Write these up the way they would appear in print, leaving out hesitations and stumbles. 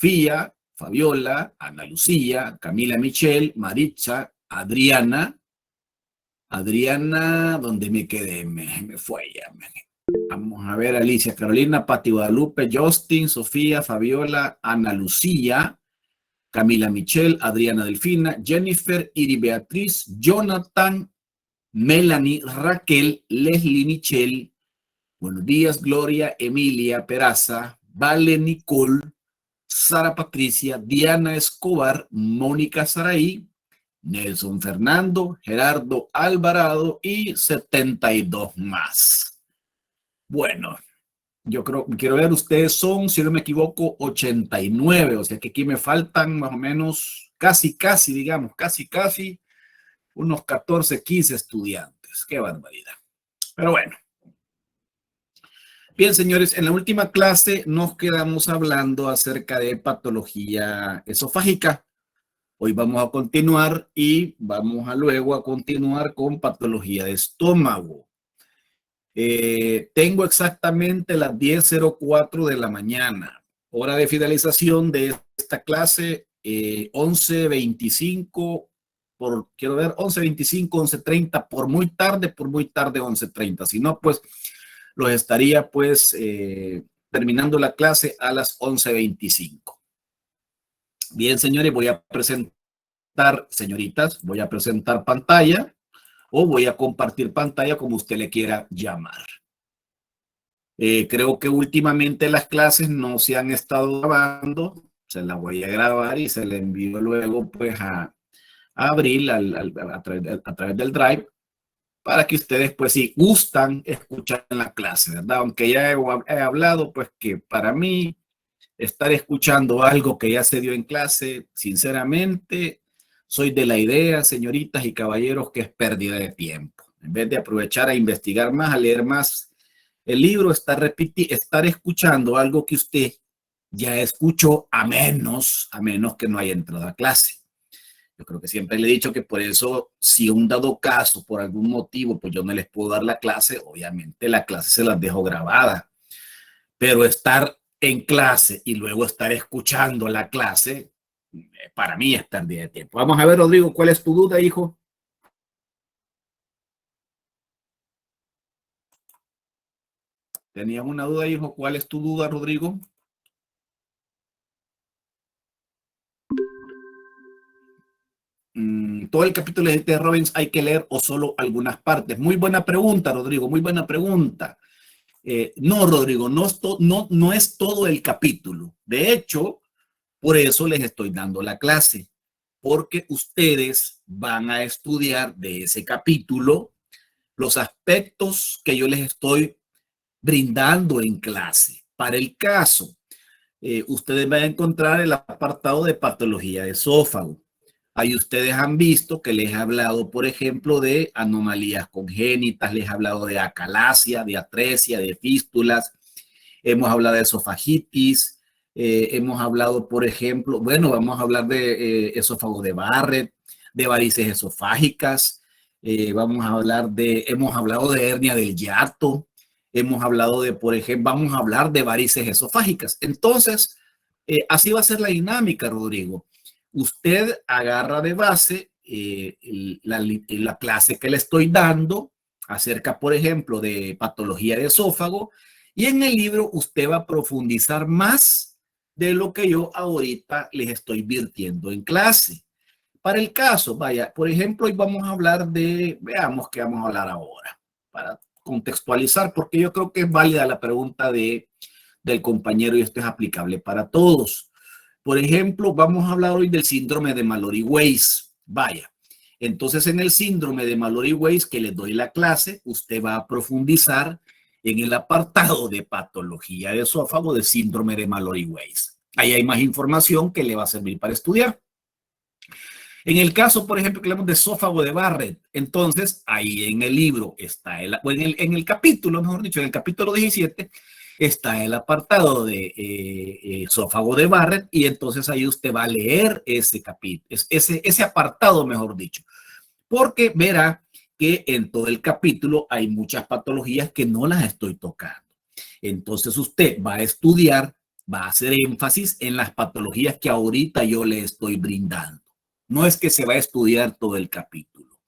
Sofía, Fabiola, Ana Lucía, Camila Michelle, Maritza, Adriana, ¿dónde me quedé? Me fue ya. Vamos a ver, Alicia, Carolina, Pati Guadalupe, Justin, Sofía, Fabiola, Ana Lucía, Camila Michelle, Adriana Delfina, Jennifer, Iri Beatriz, Jonathan, Melanie, Raquel, Leslie Michelle, buenos días, Gloria, Emilia Peraza, Vale Nicole, Sara Patricia, Diana Escobar, Mónica Saraí, Nelson Fernando, Gerardo Alvarado y 72 más. Bueno, yo quiero ver, ustedes son, si no me equivoco, 89, o sea que aquí me faltan más o menos, casi, digamos, casi, unos 14, 15 estudiantes. Qué barbaridad. Pero bueno. Bien, señores, en la última clase nos quedamos hablando acerca de patología esofágica. Hoy vamos a continuar y vamos a luego a continuar con patología de estómago. Tengo exactamente las 10:04 de la mañana. Hora de finalización de esta clase, 11:25, quiero ver, 11:25, 11:30, por muy tarde, 11:30. Si no, pues los estaría pues terminando la clase a las 11:25. Bien, señores, voy a presentar, señoritas, voy a presentar pantalla o voy a compartir pantalla, como usted le quiera llamar. Creo que últimamente las clases no se han estado grabando, se las voy a grabar y se le envío luego pues a Abril a través del Drive, para que ustedes pues si gustan escuchar la clase, ¿verdad? Aunque ya he hablado pues que para mí estar escuchando algo que ya se dio en clase, sinceramente, soy de la idea, señoritas y caballeros, que es pérdida de tiempo. En vez de aprovechar a investigar más, a leer más el libro, estar escuchando algo que usted ya escuchó, a menos que no haya entrado a clase. Yo creo que siempre le he dicho que por eso, si un dado caso, por algún motivo, pues yo no les puedo dar la clase, obviamente la clase se las dejo grabada. Pero estar en clase y luego estar escuchando la clase, para mí es pérdida de tiempo. Vamos a ver, Rodrigo, ¿cuál es tu duda, hijo? ¿Tenías una duda, hijo? ¿Cuál es tu duda, Rodrigo? ¿Todo el capítulo de Robbins hay que leer o solo algunas partes? Muy buena pregunta, Rodrigo, muy buena pregunta. No, Rodrigo, no es todo el capítulo. De hecho, por eso les estoy dando la clase, porque ustedes van a estudiar de ese capítulo los aspectos que yo les estoy brindando en clase. Para el caso, ustedes van a encontrar el apartado de patología de esófago. Ahí ustedes han visto que les he hablado, por ejemplo, de anomalías congénitas, les he hablado de acalasia, de atresia, de fístulas, hemos hablado de esofagitis, hemos hablado, por ejemplo, bueno, vamos a hablar de esófago de Barrett, de varices esofágicas, hemos hablado de hernia del hiato, hemos hablado de, por ejemplo, vamos a hablar de varices esofágicas. Entonces, así va a ser la dinámica, Rodrigo. Usted agarra de base la clase que le estoy dando acerca, por ejemplo, de patología de esófago, y en el libro usted va a profundizar más de lo que yo ahorita les estoy virtiendo en clase. Para el caso, vaya, por ejemplo, hoy vamos a hablar veamos qué vamos a hablar ahora, para contextualizar, porque yo creo que es válida la pregunta del compañero y esto es aplicable para todos. Por ejemplo, vamos a hablar hoy del síndrome de Mallory-Weiss. Vaya, entonces en el síndrome de Mallory-Weiss que les doy la clase, usted va a profundizar en el apartado de patología de esófago de síndrome de Mallory-Weiss. Ahí hay más información que le va a servir para estudiar. En el caso, por ejemplo, que hablamos de esófago de Barrett, entonces ahí en el libro está, en el capítulo, mejor dicho, en el capítulo 17, está el apartado de esófago de Barrett, y entonces ahí usted va a leer ese capítulo, ese apartado, mejor dicho, porque verá que en todo el capítulo hay muchas patologías que no las estoy tocando. Entonces usted va a estudiar va a hacer énfasis en las patologías que ahorita yo le estoy brindando. No es que se va a estudiar todo el capítulo.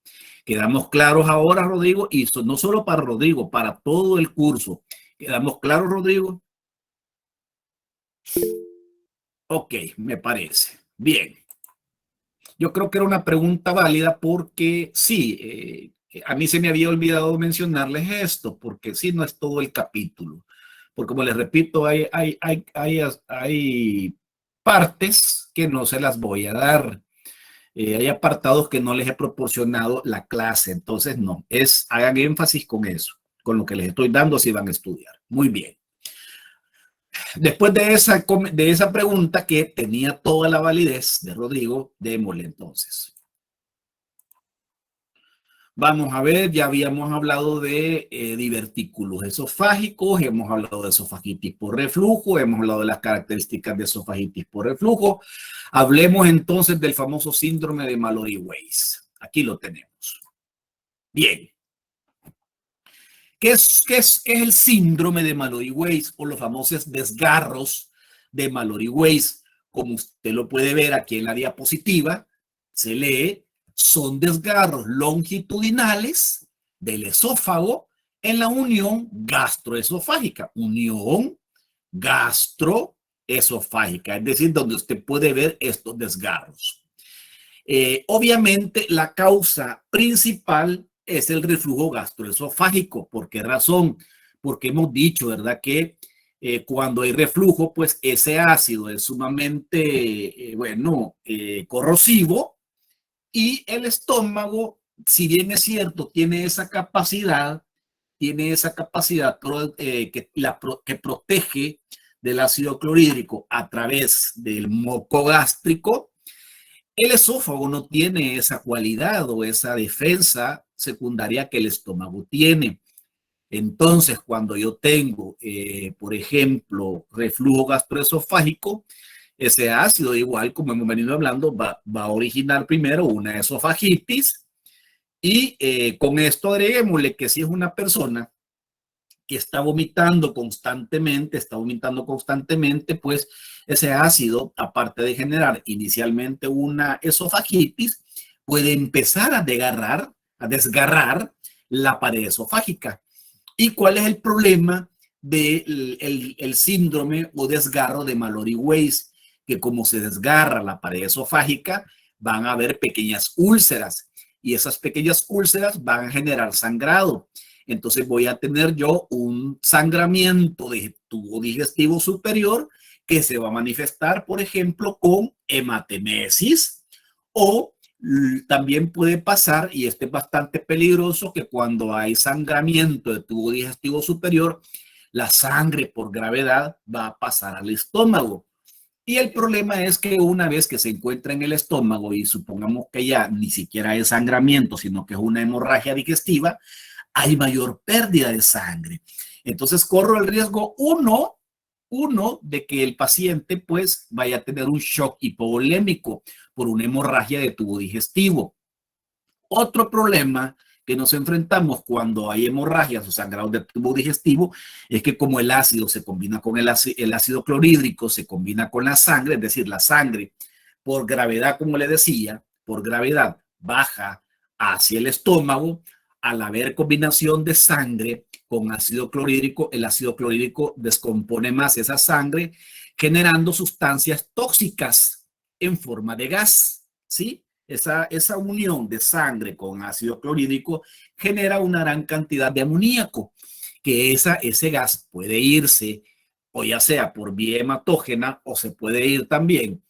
Quedamos claros ahora, Rodrigo, y no solo para Rodrigo, para todo el curso. ¿Quedamos claros, Rodrigo? Ok, me parece. Bien. Yo creo que era una pregunta válida porque sí, a mí se me había olvidado mencionarles esto, porque sí, no es todo el capítulo. Porque como les repito, hay partes que no se las voy a dar. Hay apartados que no les he proporcionado la clase. Entonces, no, hagan énfasis con eso, con lo que les estoy dando si van a estudiar. Muy bien. Después de esa pregunta que tenía toda la validez de Rodrigo, démosle entonces. Vamos a ver, ya habíamos hablado de divertículos esofágicos, hemos hablado de esofagitis por reflujo, hemos hablado de las características de esofagitis por reflujo. Hablemos entonces del famoso síndrome de Mallory-Weiss. Aquí lo tenemos. Bien. ¿Qué es el síndrome de Mallory-Weiss o los famosos desgarros de Mallory-Weiss? Como usted lo puede ver aquí en la diapositiva, se lee, son desgarros longitudinales del esófago en la unión gastroesofágica. Unión gastroesofágica, es decir, donde usted puede ver estos desgarros. Obviamente, la causa principal es el reflujo gastroesofágico. ¿Por qué razón? Porque hemos dicho, ¿verdad?, que cuando hay reflujo, pues ese ácido es sumamente, corrosivo, y el estómago, si bien es cierto, tiene esa capacidad que protege del ácido clorhídrico a través del moco gástrico. El esófago no tiene esa cualidad o esa defensa secundaria que el estómago tiene. Entonces, cuando yo tengo, por ejemplo, reflujo gastroesofágico, ese ácido, igual como hemos venido hablando, va a originar primero una esofagitis, y con esto agreguémosle que si es una persona que está vomitando constantemente, pues ese ácido, aparte de generar inicialmente una esofagitis, puede empezar a desgarrar la pared esofágica. ¿Y cuál es el problema del el síndrome o desgarro de Mallory-Weiss? Que como se desgarra la pared esofágica, van a haber pequeñas úlceras, y esas pequeñas úlceras van a generar sangrado. Entonces voy a tener yo un sangramiento de tubo digestivo superior que se va a manifestar, por ejemplo, con hematemesis, o también puede pasar, y esto es bastante peligroso, que cuando hay sangramiento de tubo digestivo superior, la sangre por gravedad va a pasar al estómago. Y el problema es que una vez que se encuentra en el estómago, y supongamos que ya ni siquiera es sangramiento, sino que es una hemorragia digestiva, hay mayor pérdida de sangre. Entonces corro el riesgo, uno, de que el paciente pues vaya a tener un shock hipovolémico por una hemorragia de tubo digestivo. Otro problema que nos enfrentamos cuando hay hemorragias o sangrados de tubo digestivo es que como el ácido se combina con el ácido clorhídrico, se combina con la sangre, es decir, la sangre por gravedad, como le decía, por gravedad baja hacia el estómago. Al haber combinación de sangre con ácido clorhídrico, el ácido clorhídrico descompone más esa sangre, generando sustancias tóxicas en forma de gas, ¿sí? Esa unión de sangre con ácido clorhídrico genera una gran cantidad de amoníaco, que ese gas puede irse, o ya sea por vía hematógena, o se puede ir también,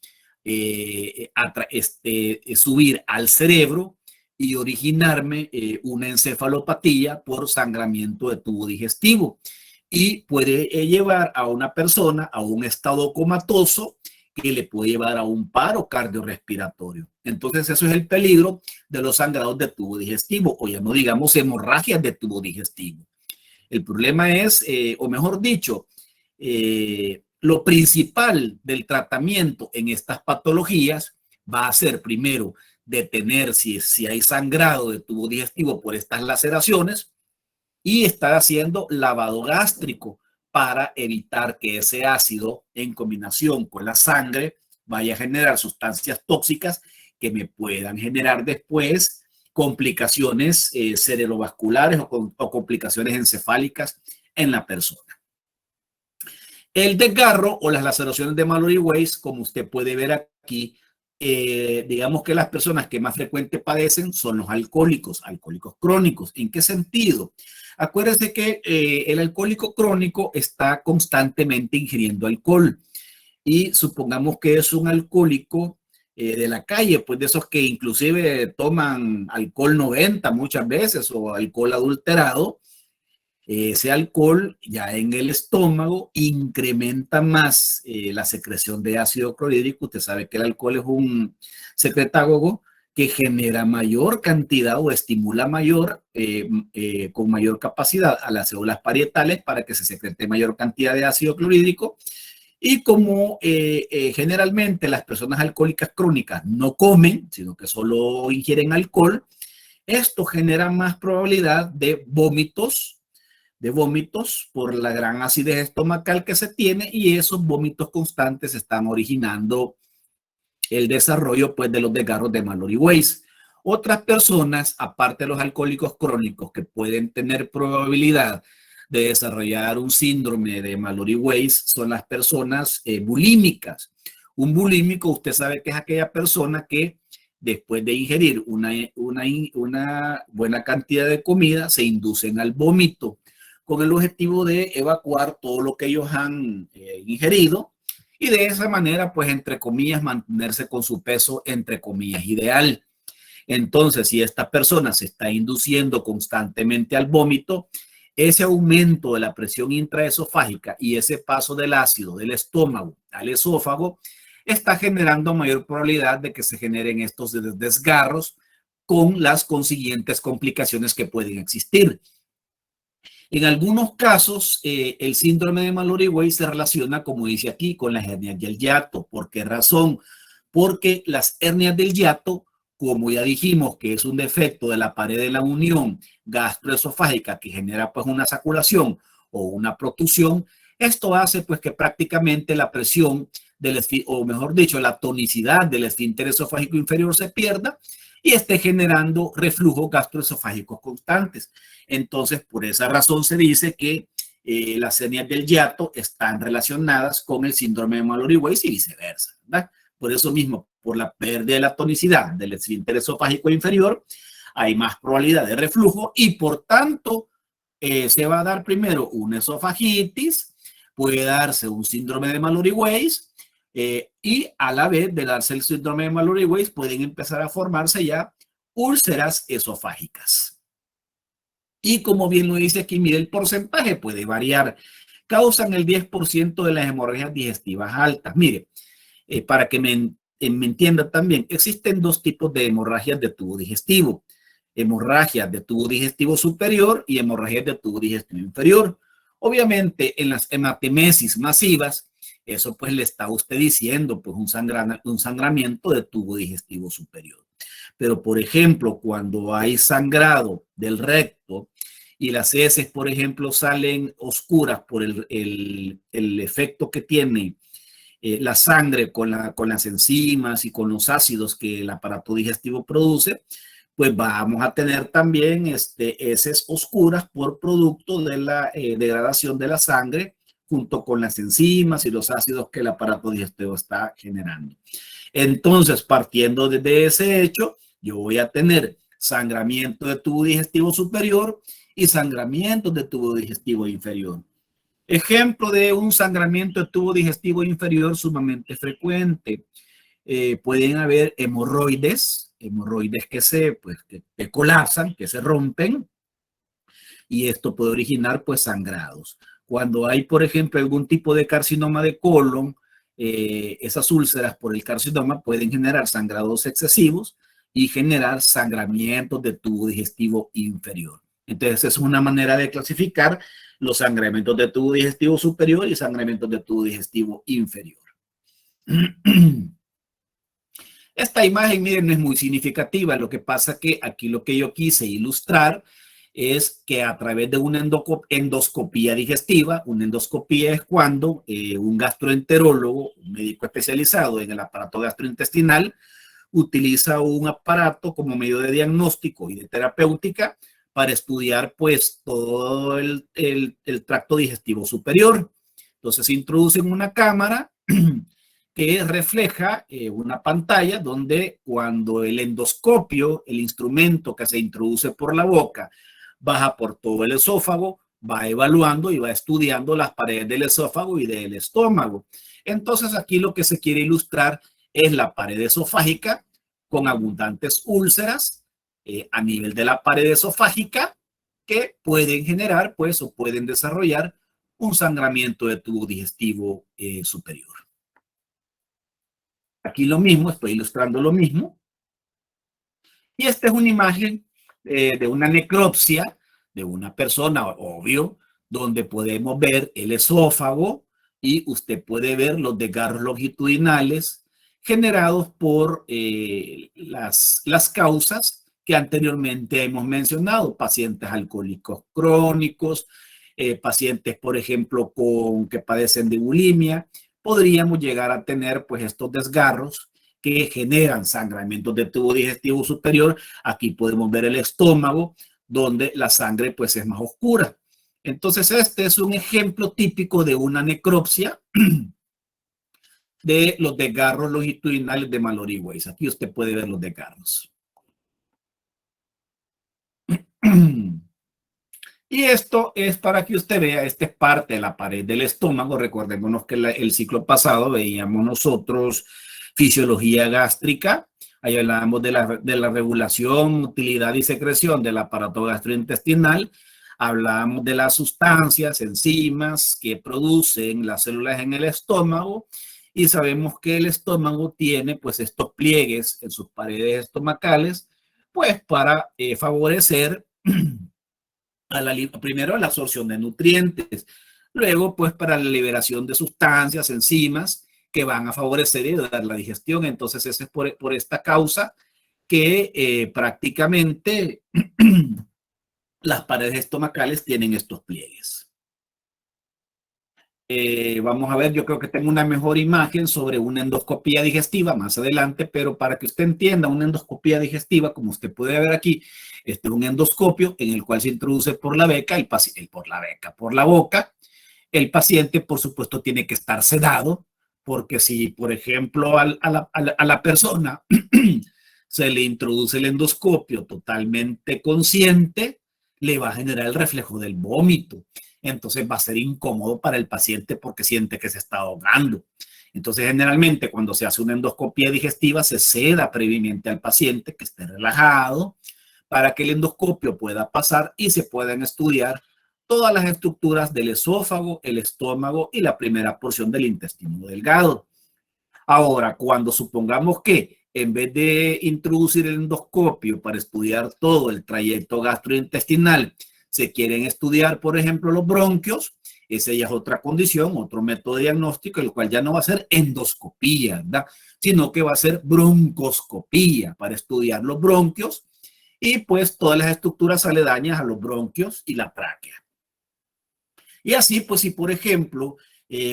subir al cerebro y originarme una encefalopatía por sangramiento de tubo digestivo, y puede llevar a una persona a un estado comatoso que le puede llevar a un paro cardiorrespiratorio. Entonces, eso es el peligro de los sangrados de tubo digestivo, o ya no digamos hemorragias de tubo digestivo. El problema es, o mejor dicho, lo principal del tratamiento en estas patologías va a ser primero detener si hay sangrado de tubo digestivo por estas laceraciones, y estar haciendo lavado gástrico para evitar que ese ácido en combinación con la sangre vaya a generar sustancias tóxicas que me puedan generar después complicaciones cerebrovasculares o complicaciones encefálicas en la persona. El desgarro o las laceraciones de Mallory Weiss, como usted puede ver aquí, digamos que las personas que más frecuente padecen son los alcohólicos crónicos. ¿En qué sentido? Acuérdense que el alcohólico crónico está constantemente ingiriendo alcohol y supongamos que es un alcohólico de la calle, pues de esos que inclusive toman alcohol 90 muchas veces o alcohol adulterado. Ese alcohol ya en el estómago incrementa más la secreción de ácido clorhídrico. Usted sabe que el alcohol es un secretágogo que genera mayor cantidad o estimula con mayor capacidad a las células parietales para que se secrete mayor cantidad de ácido clorhídrico. Y como generalmente las personas alcohólicas crónicas no comen, sino que solo ingieren alcohol, esto genera más probabilidad de vómitos por la gran acidez estomacal que se tiene, y esos vómitos constantes están originando el desarrollo pues de los desgarros de Mallory Weiss. Otras personas, aparte de los alcohólicos crónicos, que pueden tener probabilidad de desarrollar un síndrome de Mallory Weiss son las personas bulímicas. Un bulímico, usted sabe que es aquella persona que después de ingerir una buena cantidad de comida se inducen al vómito con el objetivo de evacuar todo lo que ellos han ingerido y de esa manera, pues, entre comillas, mantenerse con su peso, entre comillas, ideal. Entonces, si esta persona se está induciendo constantemente al vómito, ese aumento de la presión intraesofágica y ese paso del ácido del estómago al esófago está generando mayor probabilidad de que se generen estos desgarros con las consiguientes complicaciones que pueden existir. En algunos casos, el síndrome de Mallory Weiss se relaciona, como dice aquí, con las hernias del hiato. ¿Por qué razón? Porque las hernias del hiato, como ya dijimos, que es un defecto de la pared de la unión gastroesofágica que genera pues una saculación o una protusión, esto hace pues que prácticamente la presión o mejor dicho, la tonicidad del esfínter esofágico inferior se pierda y esté generando reflujos gastroesofágicos constantes. Entonces, por esa razón se dice que las hernias del hiato están relacionadas con el síndrome de Mallory Weiss y viceversa, ¿verdad? Por eso mismo, por la pérdida de la tonicidad del esfínter esofágico inferior, hay más probabilidad de reflujo y por tanto se va a dar primero una esofagitis, puede darse un síndrome de Mallory Weiss y a la vez de darse el síndrome de Mallory Weiss pueden empezar a formarse ya úlceras esofágicas. Y como bien lo dice aquí, mire, el porcentaje puede variar. Causan el 10% de las hemorragias digestivas altas. Mire, para que me entienda también, existen dos tipos de hemorragias de tubo digestivo. Hemorragias de tubo digestivo superior y hemorragias de tubo digestivo inferior. Obviamente, en las hematemesis masivas, eso pues le está usted diciendo pues un sangramiento de tubo digestivo superior. Pero, por ejemplo, cuando hay sangrado del recto y las heces, por ejemplo, salen oscuras por el efecto que tiene la sangre con las enzimas y con los ácidos que el aparato digestivo produce, pues vamos a tener también heces oscuras por producto de la degradación de la sangre junto con las enzimas y los ácidos que el aparato digestivo está generando. Entonces, partiendo desde ese hecho, yo voy a tener sangramiento de tubo digestivo superior y sangramiento de tubo digestivo inferior. Ejemplo de un sangramiento de tubo digestivo inferior sumamente frecuente. Pueden haber hemorroides que colapsan, que se rompen, y esto puede originar pues sangrados. Cuando hay, por ejemplo, algún tipo de carcinoma de colon, esas úlceras por el carcinoma pueden generar sangrados excesivos y generar sangramientos de tubo digestivo inferior. Entonces, es una manera de clasificar los sangramientos de tubo digestivo superior y sangramientos de tubo digestivo inferior. Esta imagen, miren, no es muy significativa. Lo que pasa que aquí lo que yo quise ilustrar es que a través de una endoscopía digestiva, una endoscopía es cuando un gastroenterólogo, un médico especializado en el aparato gastrointestinal, utiliza un aparato como medio de diagnóstico y de terapéutica para estudiar pues todo el tracto digestivo superior. Entonces se introduce en una cámara que refleja una pantalla donde cuando el endoscopio, el instrumento que se introduce por la boca, baja por todo el esófago, va evaluando y va estudiando las paredes del esófago y del estómago. Entonces aquí lo que se quiere ilustrar es la pared esofágica con abundantes úlceras a nivel de la pared esofágica que pueden generar pues o pueden desarrollar un sangramiento de tubo digestivo superior. Aquí lo mismo, estoy ilustrando lo mismo. Y esta es una imagen de una necropsia de una persona, obvio, donde podemos ver el esófago y usted puede ver los desgarros longitudinales generados por las causas que anteriormente hemos mencionado, pacientes alcohólicos crónicos, pacientes, por ejemplo, que padecen de bulimia, podríamos llegar a tener pues estos desgarros que generan sangramientos del tubo digestivo superior. Aquí podemos ver el estómago, donde la sangre pues es más oscura. Entonces este es un ejemplo típico de una necropsia de los desgarros longitudinales de Mallory Weiss. Aquí usted puede ver los desgarros. Y esto es para que usted vea, esta es parte de la pared del estómago. Recordémonos que el ciclo pasado veíamos nosotros fisiología gástrica. Ahí hablábamos de la regulación, utilidad y secreción del aparato gastrointestinal. Hablábamos de las sustancias, enzimas que producen las células en el estómago. Y sabemos que el estómago tiene pues estos pliegues en sus paredes estomacales, pues para favorecer primero a la absorción de nutrientes, luego pues para la liberación de sustancias, enzimas que van a favorecer y ayudar la digestión. Entonces es por esta causa que prácticamente las paredes estomacales tienen estos pliegues. Vamos a ver, yo creo que tengo una mejor imagen sobre una endoscopía digestiva más adelante, pero para que usted entienda, una endoscopía digestiva, como usted puede ver aquí, este es un endoscopio en el cual se introduce por la boca, por la boca. El paciente, por supuesto, tiene que estar sedado, porque si, por ejemplo, a la persona se le introduce el endoscopio totalmente consciente, le va a generar el reflejo del vómito. Entonces va a ser incómodo para el paciente porque siente que se está ahogando. Entonces, generalmente, cuando se hace una endoscopia digestiva, se seda previamente al paciente que esté relajado para que el endoscopio pueda pasar y se puedan estudiar todas las estructuras del esófago, el estómago y la primera porción del intestino delgado. Ahora, cuando supongamos que en vez de introducir el endoscopio para estudiar todo el trayecto gastrointestinal, se quieren estudiar, por ejemplo, los bronquios, esa ya es otra condición, otro método de diagnóstico, el cual ya no va a ser endoscopía, ¿verdad? Sino que va a ser broncoscopía para estudiar los bronquios y pues todas las estructuras aledañas a los bronquios y la tráquea. Y así, pues si por ejemplo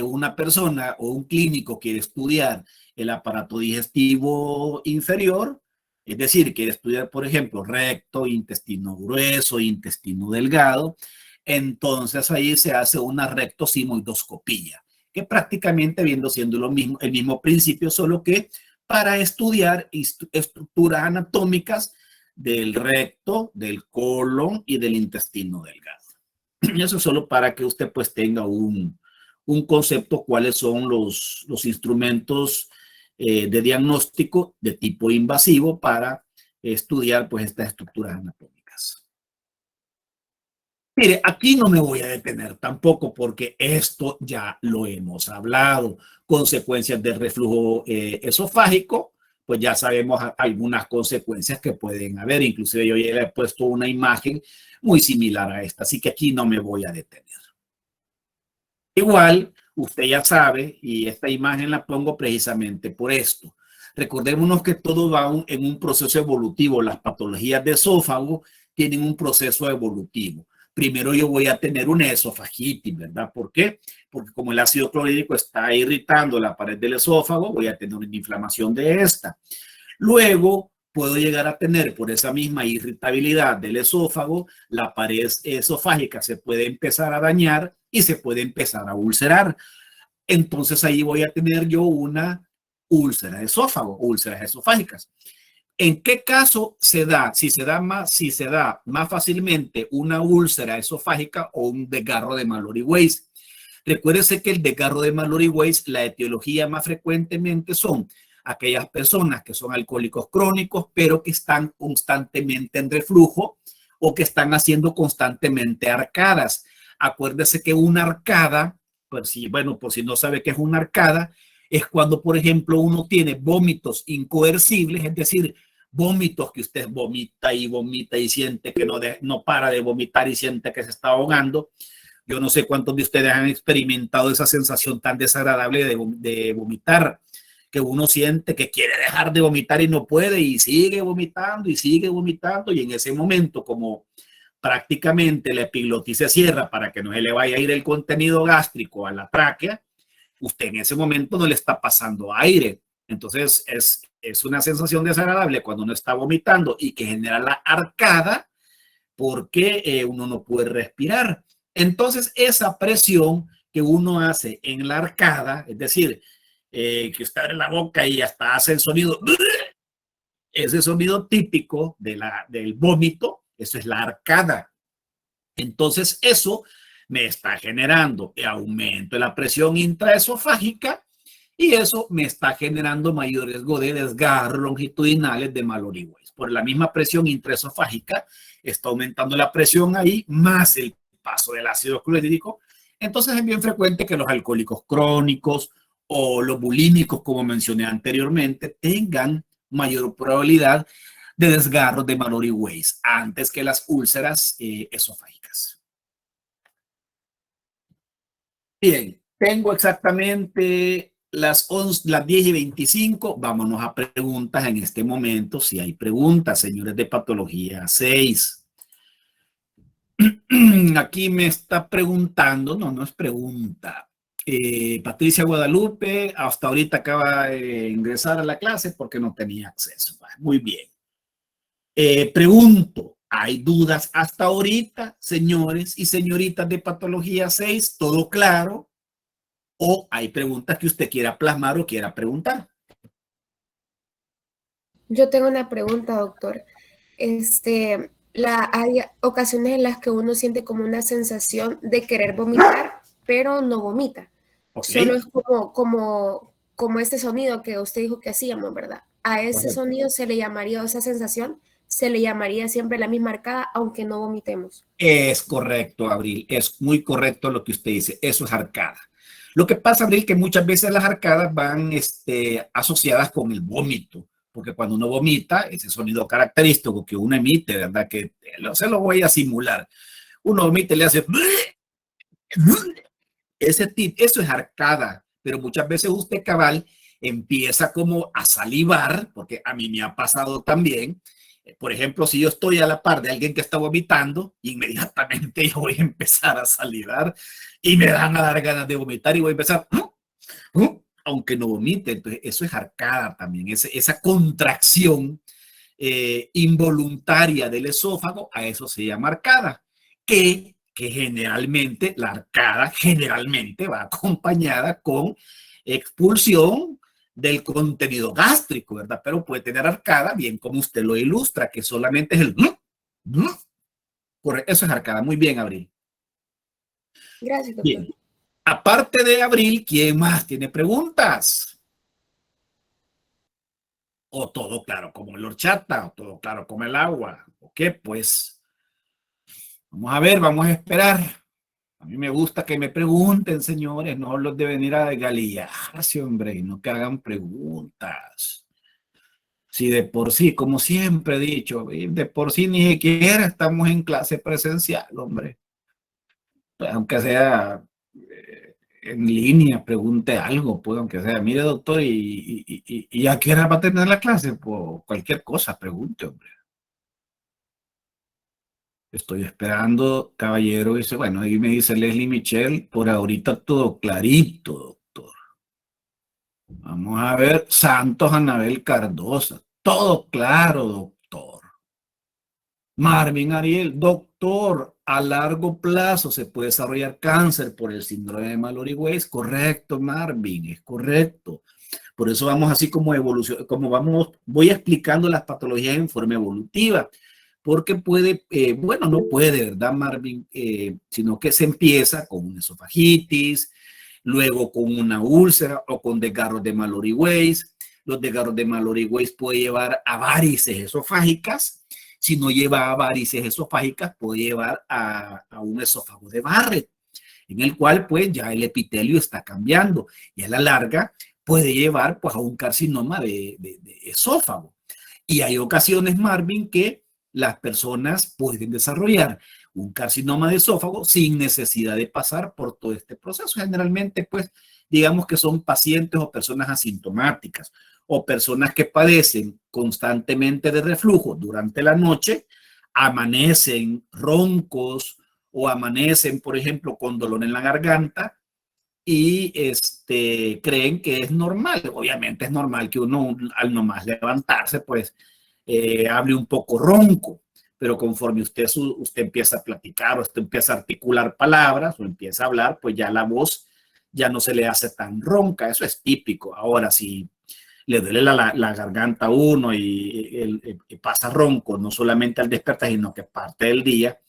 una persona o un clínico quiere estudiar el aparato digestivo inferior, es decir, quiere estudiar, por ejemplo, recto, intestino grueso, intestino delgado, entonces ahí se hace una rectosimoidoscopía, que prácticamente viendo siendo lo mismo, el mismo principio, solo que para estudiar estructuras anatómicas del recto, del colon y del intestino delgado. Eso solo para que usted pues tenga un concepto cuáles son los instrumentos de diagnóstico de tipo invasivo para estudiar pues estas estructuras anatómicas. Mire, aquí no me voy a detener tampoco porque esto ya lo hemos hablado. Consecuencias del reflujo esofágico, pues ya sabemos algunas consecuencias que pueden haber. Inclusive yo ya le he puesto una imagen muy similar a esta, así que aquí no me voy a detener. Igual, usted ya sabe, y esta imagen la pongo precisamente por esto. Recordémonos que todo va en un proceso evolutivo. Las patologías de esófago tienen un proceso evolutivo. Primero yo voy a tener una esofagitis, ¿verdad? ¿Por qué? Porque como el ácido clorhídrico está irritando la pared del esófago, voy a tener una inflamación de esta. Luego puedo llegar a tener, por esa misma irritabilidad del esófago, la pared esofágica se puede empezar a dañar y se puede empezar a ulcerar. Entonces ahí voy a tener yo una úlcera de esófago, úlceras esofágicas. ¿En qué caso se da? Si se da más fácilmente una úlcera esofágica o un desgarro de Mallory Weiss. Recuérdese que el desgarro de Mallory Weiss, la etiología más frecuentemente son aquellas personas que son alcohólicos crónicos, pero que están constantemente en reflujo o que están haciendo constantemente arcadas. Acuérdese que una arcada, pues si, bueno, por si no sabe qué es una arcada, es cuando, por ejemplo, uno tiene vómitos incoercibles, es decir, vómitos que usted vomita y siente que no para de vomitar y siente que se está ahogando. Yo no sé cuántos de ustedes han experimentado esa sensación tan desagradable de vomitar, que uno siente que quiere dejar de vomitar y no puede y sigue vomitando y en ese momento, como prácticamente la epiglotis se cierra para que no se le vaya a ir el contenido gástrico a la tráquea, usted en ese momento no le está pasando aire. Entonces es una sensación desagradable cuando uno está vomitando y que genera la arcada porque uno no puede respirar. Entonces esa presión que uno hace en la arcada, es decir, que usted abre la boca y hasta hace el sonido, ese sonido típico del vómito, eso es la arcada. Entonces eso me está generando aumento de la presión intraesofágica y eso me está generando mayor riesgo de desgarros longitudinales de Mallory Weiss. Por la misma presión intraesofágica está aumentando la presión ahí, más el paso del ácido clorhídrico. Entonces es bien frecuente que los alcohólicos crónicos o los bulímicos, como mencioné anteriormente, tengan mayor probabilidad de desgarros de Mallory Weiss antes que las úlceras esofágicas. Bien, tengo exactamente las 10:25. Vámonos a preguntas en este momento. Si hay preguntas, señores de patología 6. Aquí me está preguntando, no es pregunta. Patricia Guadalupe, hasta ahorita acaba de ingresar a la clase porque no tenía acceso. Muy bien. Pregunto, ¿hay dudas hasta ahorita, señores y señoritas de patología 6? ¿Todo claro? ¿O hay preguntas que usted quiera plasmar o quiera preguntar? Yo tengo una pregunta, doctor. Hay ocasiones en las que uno siente como una sensación de querer vomitar, pero no vomita. Ok. Solo es como este sonido que usted dijo que hacíamos, ¿verdad? A ese Correcto. sonido se le llamaría, o esa sensación, se le llamaría siempre la misma arcada, aunque no vomitemos. Es correcto, Abril. Es muy correcto lo que usted dice. Eso es arcada. Lo que pasa, Abril, que muchas veces las arcadas van asociadas con el vómito, porque cuando uno vomita, ese sonido característico que uno emite, ¿verdad? Que se lo voy a simular. Uno vomita y le hace ese tipo, eso es arcada, pero muchas veces usted cabal empieza como a salivar, porque a mí me ha pasado también. Por ejemplo, si yo estoy a la par de alguien que está vomitando, inmediatamente yo voy a empezar a salivar y me van a dar ganas de vomitar y voy a empezar, aunque no vomite. Entonces, eso es arcada también, esa contracción involuntaria del esófago, a eso se llama arcada, que generalmente, la arcada generalmente va acompañada con expulsión del contenido gástrico, ¿verdad? Pero puede tener arcada, bien como usted lo ilustra, que solamente es el... Eso es arcada. Muy bien, Abril. Gracias, doctor. Bien. Aparte de Abril, ¿quién más tiene preguntas? O todo claro como la horchata, o todo claro como el agua. Ok, pues vamos a ver, vamos a esperar. A mí me gusta que me pregunten, señores, no los de venir a galiarse, hombre, y no que hagan preguntas. Si de por sí, como siempre he dicho, de por sí ni siquiera estamos en clase presencial, hombre. Pues, aunque sea en línea, pregunte algo, pues, aunque sea, mire, doctor, y a qué hora va a tener la clase, pues cualquier cosa, pregunte, hombre. Estoy esperando, caballero. Dice, bueno, ahí me dice Leslie Michelle, por ahorita todo clarito, doctor. Vamos a ver, Santos Anabel Cardosa, todo claro, doctor. Marvin Ariel, doctor, a largo plazo se puede desarrollar cáncer por el síndrome de Mallory-Weiss. Correcto, Marvin, es correcto. Por eso vamos así como evolución, como vamos, voy explicando las patologías en forma evolutiva, porque puede, bueno, no puede, ¿verdad, Marvin? Sino que se empieza con una esofagitis, luego con una úlcera o con desgarros de Mallory-Weiss. Los desgarros de Mallory-Weiss puede llevar a varices esofágicas. Si no lleva a varices esofágicas, puede llevar a un esófago de Barrett, en el cual pues ya el epitelio está cambiando y a la larga puede llevar pues a un carcinoma de esófago. Y hay ocasiones, Marvin, que las personas pueden desarrollar un carcinoma de esófago sin necesidad de pasar por todo este proceso. Generalmente, pues, digamos que son pacientes o personas asintomáticas o personas que padecen constantemente de reflujo durante la noche, amanecen roncos o amanecen, por ejemplo, con dolor en la garganta y creen que es normal. Obviamente es normal que uno al nomás levantarse, pues, hable un poco ronco, pero conforme usted empieza a platicar o usted empieza a articular palabras o empieza a hablar, pues ya la voz ya no se le hace tan ronca. Eso es típico. Ahora, si le duele la garganta a uno y pasa ronco, no solamente al despertar, sino que parte del día,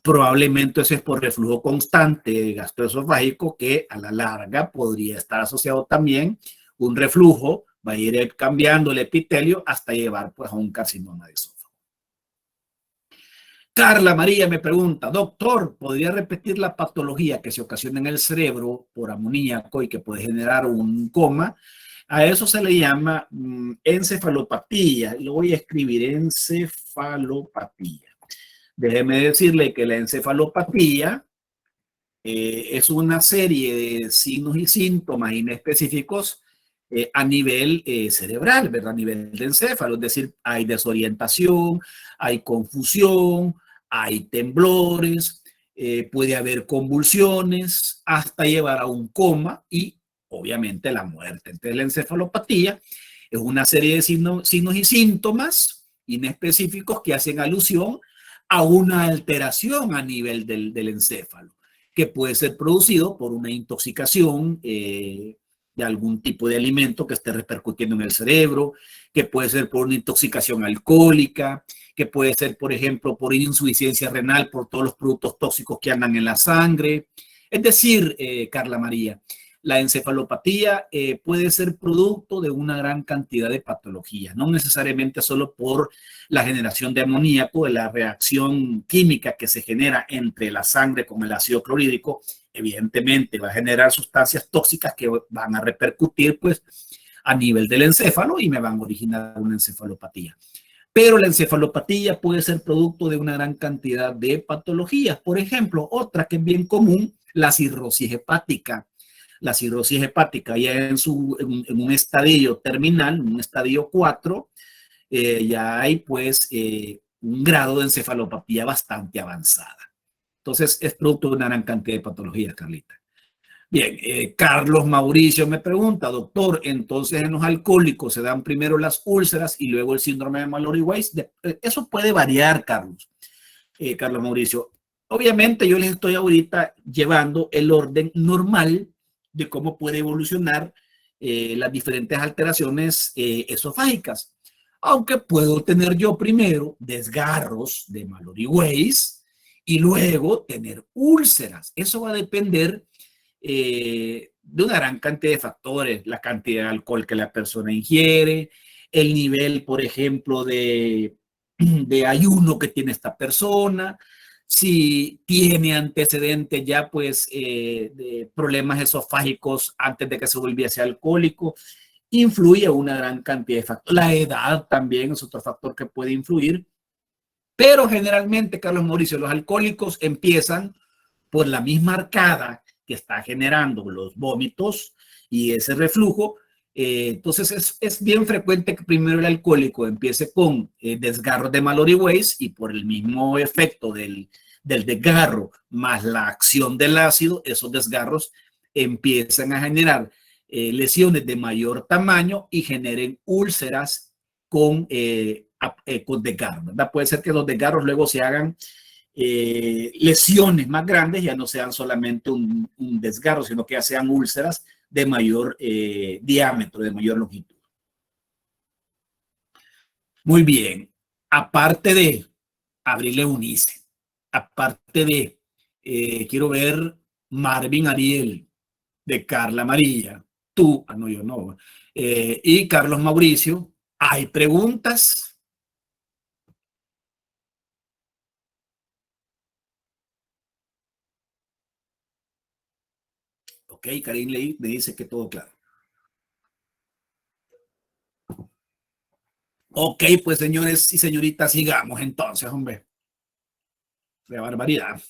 probablemente eso es por reflujo constante gastroesofágico que a la larga podría estar asociado también un reflujo, va a ir cambiando el epitelio hasta llevar pues a un carcinoma de esófago. Carla María me pregunta, doctor, ¿podría repetir la patología que se ocasiona en el cerebro por amoníaco y que puede generar un coma? A eso se le llama encefalopatía. Lo voy a escribir, encefalopatía. Déjeme decirle que la encefalopatía es una serie de signos y síntomas inespecíficos a nivel cerebral, ¿verdad? A nivel de encéfalo, es decir, hay desorientación, hay confusión, hay temblores, puede haber convulsiones, hasta llevar a un coma y obviamente la muerte. Entonces la encefalopatía es una serie de signos y síntomas inespecíficos que hacen alusión a una alteración a nivel del encéfalo, que puede ser producido por una intoxicación de algún tipo de alimento que esté repercutiendo en el cerebro, que puede ser por una intoxicación alcohólica, que puede ser, por ejemplo, por insuficiencia renal, por todos los productos tóxicos que andan en la sangre. Es decir, Carla María, la encefalopatía puede ser producto de una gran cantidad de patologías, no necesariamente solo por la generación de amoníaco, de la reacción química que se genera entre la sangre con el ácido clorhídrico. Evidentemente va a generar sustancias tóxicas que van a repercutir pues a nivel del encéfalo y me van a originar una encefalopatía. Pero la encefalopatía puede ser producto de una gran cantidad de patologías. Por ejemplo, otra que es bien común, la cirrosis hepática. La cirrosis hepática ya en un estadio terminal, en un estadio 4, ya hay pues un grado de encefalopatía bastante avanzada. Entonces es producto de una gran cantidad de patologías, Carlita. Bien, Carlos Mauricio me pregunta, doctor, entonces en los alcohólicos se dan primero las úlceras y luego el síndrome de Mallory-Weiss. Eso puede variar, Carlos. Carlos Mauricio. Obviamente yo les estoy ahorita llevando el orden normal de cómo puede evolucionar las diferentes alteraciones esofágicas. Aunque puedo tener yo primero desgarros de Mallory-Weiss y luego tener úlceras. Eso va a depender de una gran cantidad de factores, la cantidad de alcohol que la persona ingiere, el nivel, por ejemplo, de ayuno que tiene esta persona, si tiene antecedentes ya pues de problemas esofágicos antes de que se volviese alcohólico, influye una gran cantidad de factores. La edad también es otro factor que puede influir, pero generalmente, Carlos Mauricio, los alcohólicos empiezan por la misma arcada que está generando los vómitos y ese reflujo, Entonces es bien frecuente que primero el alcohólico empiece con desgarros de Mallory Weiss y por el mismo efecto del desgarro más la acción del ácido, esos desgarros empiezan a generar lesiones de mayor tamaño y generen úlceras con desgarros, ¿verdad? Puede ser que los desgarros luego se hagan lesiones más grandes, ya no sean solamente un desgarro, sino que ya sean úlceras de mayor diámetro, de mayor longitud. Muy bien. Aparte de Abril Eunice, aparte de, quiero ver Marvin Ariel, de Carla María, tú, no, yo no, y Carlos Mauricio, ¿hay preguntas? Ok, Karim Leí me dice que todo claro. Ok, pues señores y señoritas, sigamos entonces, hombre. De barbaridad.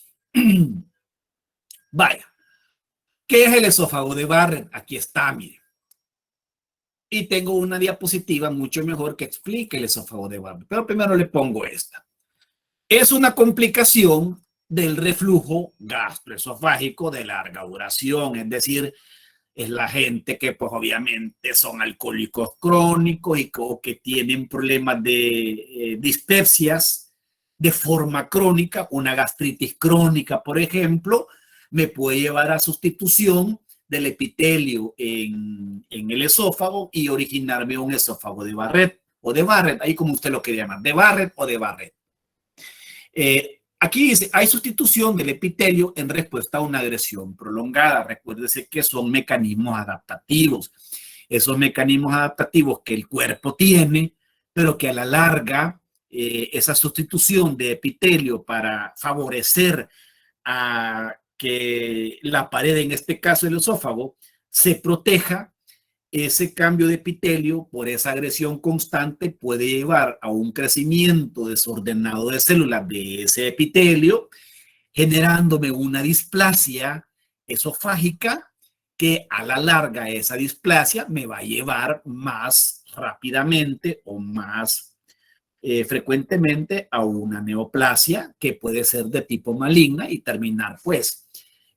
Vaya, ¿qué es el esófago de Barrett? Aquí está, mire. Y tengo una diapositiva mucho mejor que explique el esófago de Barrett. Pero primero le pongo esta. Es una complicación del reflujo gastroesofágico de larga duración, es decir, es la gente que pues obviamente son alcohólicos crónicos y que tienen problemas de dispepsias de forma crónica, una gastritis crónica, por ejemplo, me puede llevar a sustitución del epitelio en el esófago y originarme un esófago de Barrett o de Barrett, ahí como usted lo quiere llamar, de Barrett o de Barrett. Aquí dice, hay sustitución del epitelio en respuesta a una agresión prolongada. Recuérdese que son mecanismos adaptativos. Esos mecanismos adaptativos que el cuerpo tiene, pero que a la larga, esa sustitución de epitelio para favorecer a que la pared, en este caso el esófago, se proteja, ese cambio de epitelio por esa agresión constante puede llevar a un crecimiento desordenado de células de ese epitelio, generándome una displasia esofágica que a la larga esa displasia me va a llevar más rápidamente o más frecuentemente a una neoplasia que puede ser de tipo maligna y terminar pues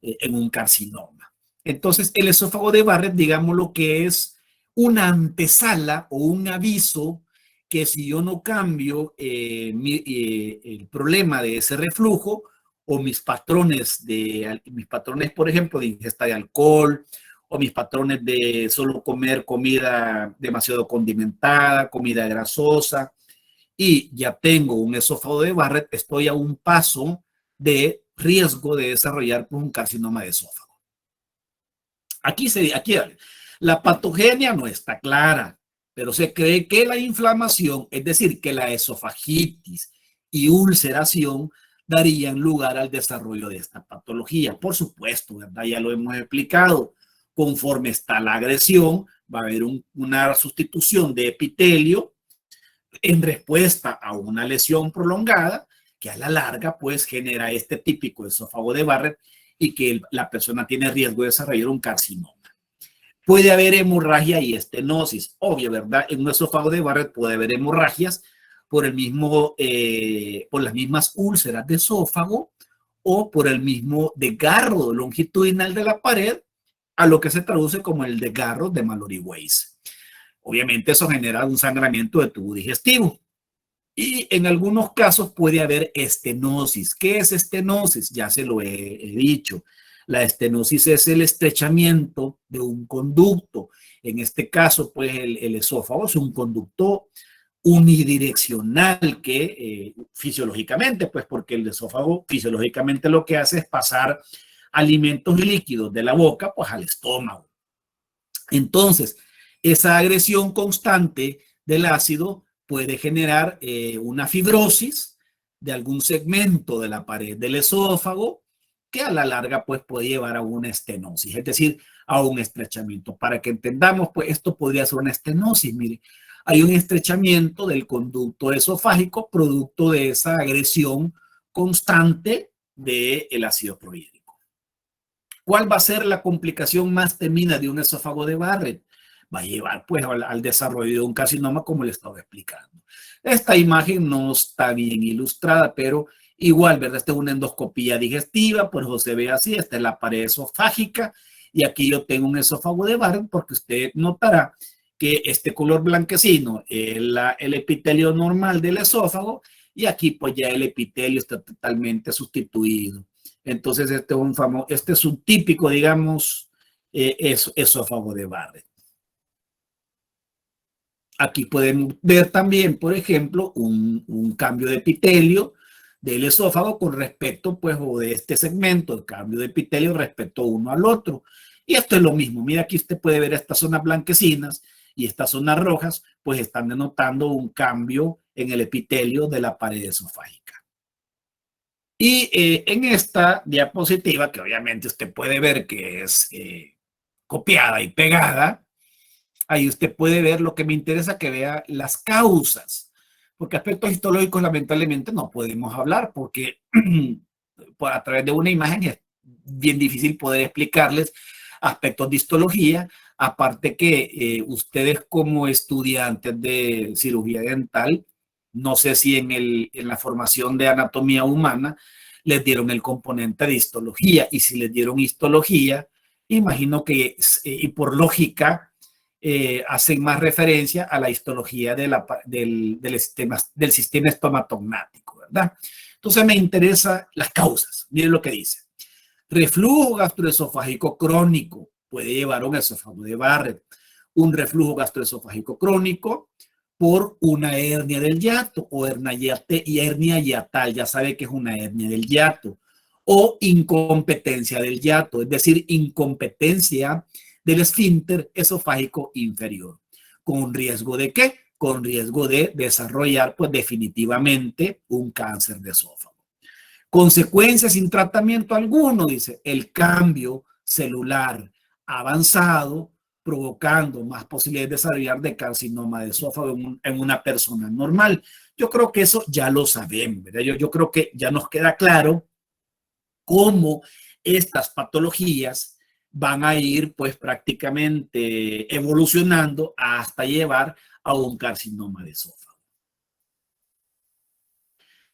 en un carcinoma. Entonces el esófago de Barrett, digamos lo que es una antesala o un aviso que si yo no cambio el problema de ese reflujo o mis patrones, por ejemplo, de ingesta de alcohol o mis patrones de solo comer comida demasiado condimentada, comida grasosa, y ya tengo un esófago de Barrett, estoy a un paso de riesgo de desarrollar un carcinoma de esófago. Aquí la patogenia no está clara, pero se cree que la inflamación, es decir, que la esofagitis y ulceración darían lugar al desarrollo de esta patología. Por supuesto, ¿verdad? Ya lo hemos explicado. Conforme está la agresión, va a haber una sustitución de epitelio en respuesta a una lesión prolongada que a la larga pues genera este típico esófago de Barrett y que la persona tiene riesgo de desarrollar un carcinoma. Puede haber hemorragia y estenosis, obvio, ¿verdad? En un esófago de Barrett puede haber hemorragias por por las mismas úlceras de esófago o por el mismo desgarro longitudinal de la pared, a lo que se traduce como el desgarro de Mallory Weiss. Obviamente eso genera un sangramiento de tubo digestivo. Y en algunos casos puede haber estenosis. ¿Qué es estenosis? Ya se lo he dicho. La estenosis es el estrechamiento de un conducto. En este caso, pues el esófago es un conducto unidireccional que fisiológicamente, pues porque el esófago fisiológicamente lo que hace es pasar alimentos y líquidos de la boca pues al estómago. Entonces, esa agresión constante del ácido puede generar una fibrosis de algún segmento de la pared del esófago que a la larga pues puede llevar a una estenosis, es decir, a un estrechamiento. Para que entendamos, pues esto podría ser una estenosis. Mire, hay un estrechamiento del conducto esofágico producto de esa agresión constante del ácido clorhídrico. ¿Cuál va a ser la complicación más temida de un esófago de Barrett? va a llevar pues al desarrollo de un carcinoma como le estaba explicando. Esta imagen no está bien ilustrada, pero igual, ¿verdad? Esta es una endoscopía digestiva, por eso se ve así. Esta es la pared esofágica y aquí yo tengo un esófago de Barrett porque usted notará que este color blanquecino es el epitelio normal del esófago y aquí pues ya el epitelio está totalmente sustituido. Entonces este es un típico, digamos, esófago de Barrett. Aquí podemos ver también, por ejemplo, un cambio de epitelio del esófago con respecto, pues, o de este segmento, el cambio de epitelio respecto uno al otro. Y esto es lo mismo. Mira, aquí usted puede ver estas zonas blanquecinas y estas zonas rojas, pues están denotando un cambio en el epitelio de la pared esofágica. Y en esta diapositiva, que obviamente usted puede ver que es copiada y pegada, ahí usted puede ver lo que me interesa que vea las causas, porque aspectos histológicos lamentablemente no podemos hablar porque a través de una imagen es bien difícil poder explicarles aspectos de histología, aparte que ustedes como estudiantes de cirugía dental, no sé si en la formación de anatomía humana les dieron el componente de histología, y si les dieron histología, imagino que, y por lógica, hacen más referencia a la histología del sistema estomatognático, ¿verdad? Entonces me interesan las causas. Miren lo que dice. Reflujo gastroesofágico crónico puede llevar a un esófago de Barrett. Un reflujo gastroesofágico crónico por una hernia del hiato o hernia hiatal. Ya sabe que es una hernia del hiato. O incompetencia del hiato, es decir, incompetencia del esfínter esofágico inferior. ¿Con riesgo de qué? Con riesgo de desarrollar, pues, definitivamente un cáncer de esófago. Consecuencias sin tratamiento alguno, dice, el cambio celular avanzado, provocando más posibilidades de desarrollar de carcinoma de esófago en una persona normal. Yo creo que eso ya lo sabemos, ¿verdad? Yo creo que ya nos queda claro cómo estas patologías van a ir pues prácticamente evolucionando hasta llevar a un carcinoma de esófago.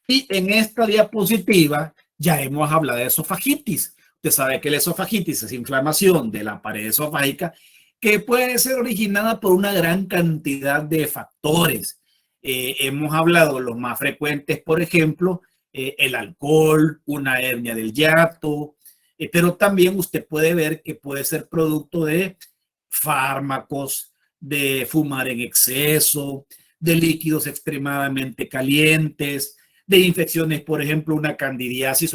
Y en esta diapositiva ya hemos hablado de esofagitis. Usted sabe que la esofagitis es inflamación de la pared esofágica que puede ser originada por una gran cantidad de factores. Hemos hablado de los más frecuentes, por ejemplo, el alcohol, una hernia del hiato, pero también usted puede ver que puede ser producto de fármacos, de fumar en exceso, de líquidos extremadamente calientes, de infecciones, por ejemplo, una candidiasis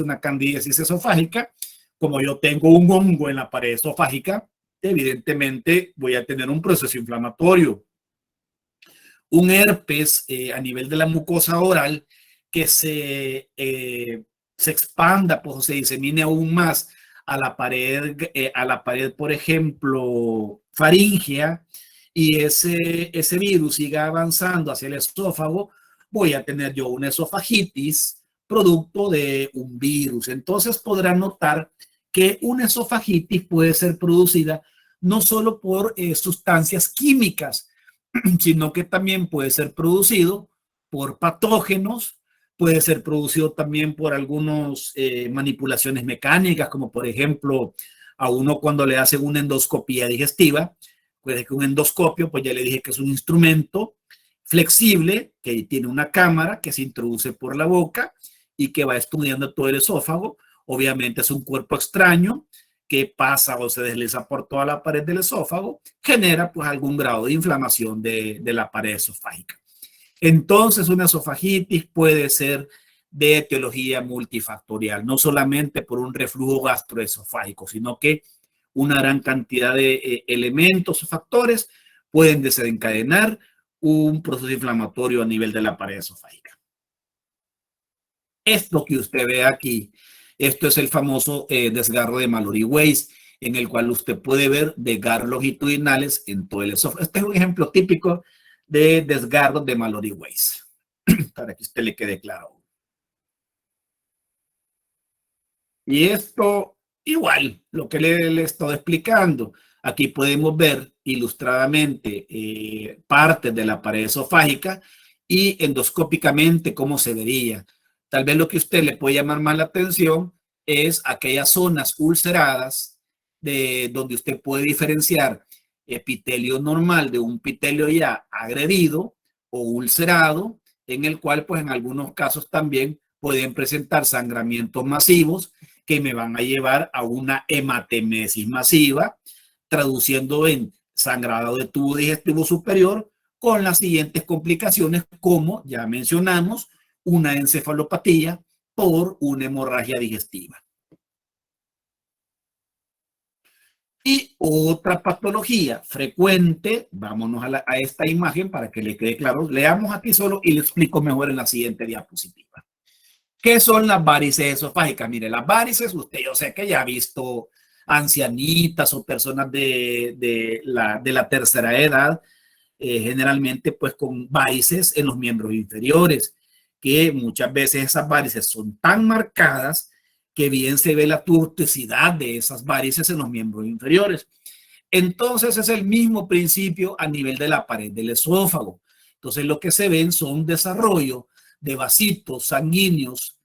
esofágica. Como yo tengo un hongo en la pared esofágica, evidentemente voy a tener un proceso inflamatorio. Un herpes a nivel de la mucosa oral que se expanda, pues, o se disemine aún más a la pared, por ejemplo, faríngea, y ese virus siga avanzando hacia el esófago, voy a tener yo una esofagitis producto de un virus. Entonces podrán notar que una esofagitis puede ser producida no solo por sustancias químicas, sino que también puede ser producido por patógenos, puede ser producido también por algunas manipulaciones mecánicas, como por ejemplo a uno cuando le hacen una endoscopía digestiva, puede que un endoscopio, pues ya le dije que es un instrumento flexible que tiene una cámara que se introduce por la boca y que va estudiando todo el esófago. Obviamente es un cuerpo extraño que pasa o se desliza por toda la pared del esófago, genera pues algún grado de inflamación de la pared esofágica. Entonces una esofagitis puede ser de etiología multifactorial, no solamente por un reflujo gastroesofágico, sino que una gran cantidad de elementos o factores pueden desencadenar un proceso inflamatorio a nivel de la pared esofágica. Esto que usted ve aquí, esto es el famoso desgarro de Mallory-Weiss, en el cual usted puede ver desgarros longitudinales en todo el esófago. Este es un ejemplo típico de desgarros de Mallory-Weiss, para que usted le quede claro. Y esto, igual, lo que le he estado explicando. Aquí podemos ver ilustradamente partes de la pared esofágica y endoscópicamente cómo se vería. Tal vez lo que a usted le puede llamar más la atención es aquellas zonas ulceradas de donde usted puede diferenciar epitelio normal de un epitelio ya agredido o ulcerado, en el cual pues en algunos casos también pueden presentar sangramientos masivos que me van a llevar a una hematemesis masiva, traduciendo en sangrado de tubo digestivo superior con las siguientes complicaciones, como ya mencionamos, una encefalopatía por una hemorragia digestiva. Y otra patología frecuente, vámonos a esta imagen para que le quede claro, leamos aquí solo y le explico mejor en la siguiente diapositiva. ¿Qué son las varices esofágicas? Mire, las varices, usted yo sé que ya ha visto ancianitas o personas de la tercera edad, generalmente pues con varices en los miembros inferiores, que muchas veces esas varices son tan marcadas que bien se ve la turticidad de esas varices en los miembros inferiores. Entonces es el mismo principio a nivel de la pared del esófago. Entonces lo que se ven son desarrollo de vasitos sanguíneos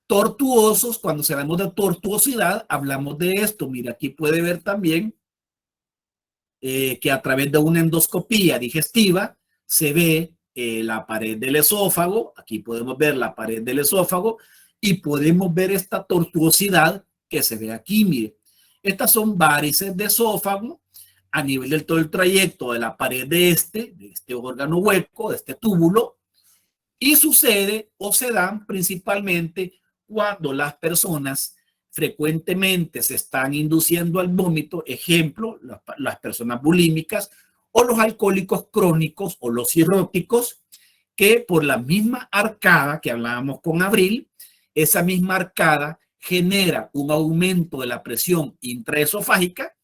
tortuosos. Cuando hablamos de tortuosidad, hablamos de esto. Mira, aquí puede ver también que a través de una endoscopía digestiva se ve la pared del esófago. Aquí podemos ver la pared del esófago y podemos ver esta tortuosidad que se ve aquí. Mire, estas son varices de esófago a nivel del todo el trayecto de la pared de este órgano hueco, de este túbulo, y sucede o se dan principalmente cuando las personas frecuentemente se están induciendo al vómito, ejemplo, las personas bulímicas o los alcohólicos crónicos o los cirróticos, que por la misma arcada que hablábamos con Abril, esa misma arcada genera un aumento de la presión intraesofágica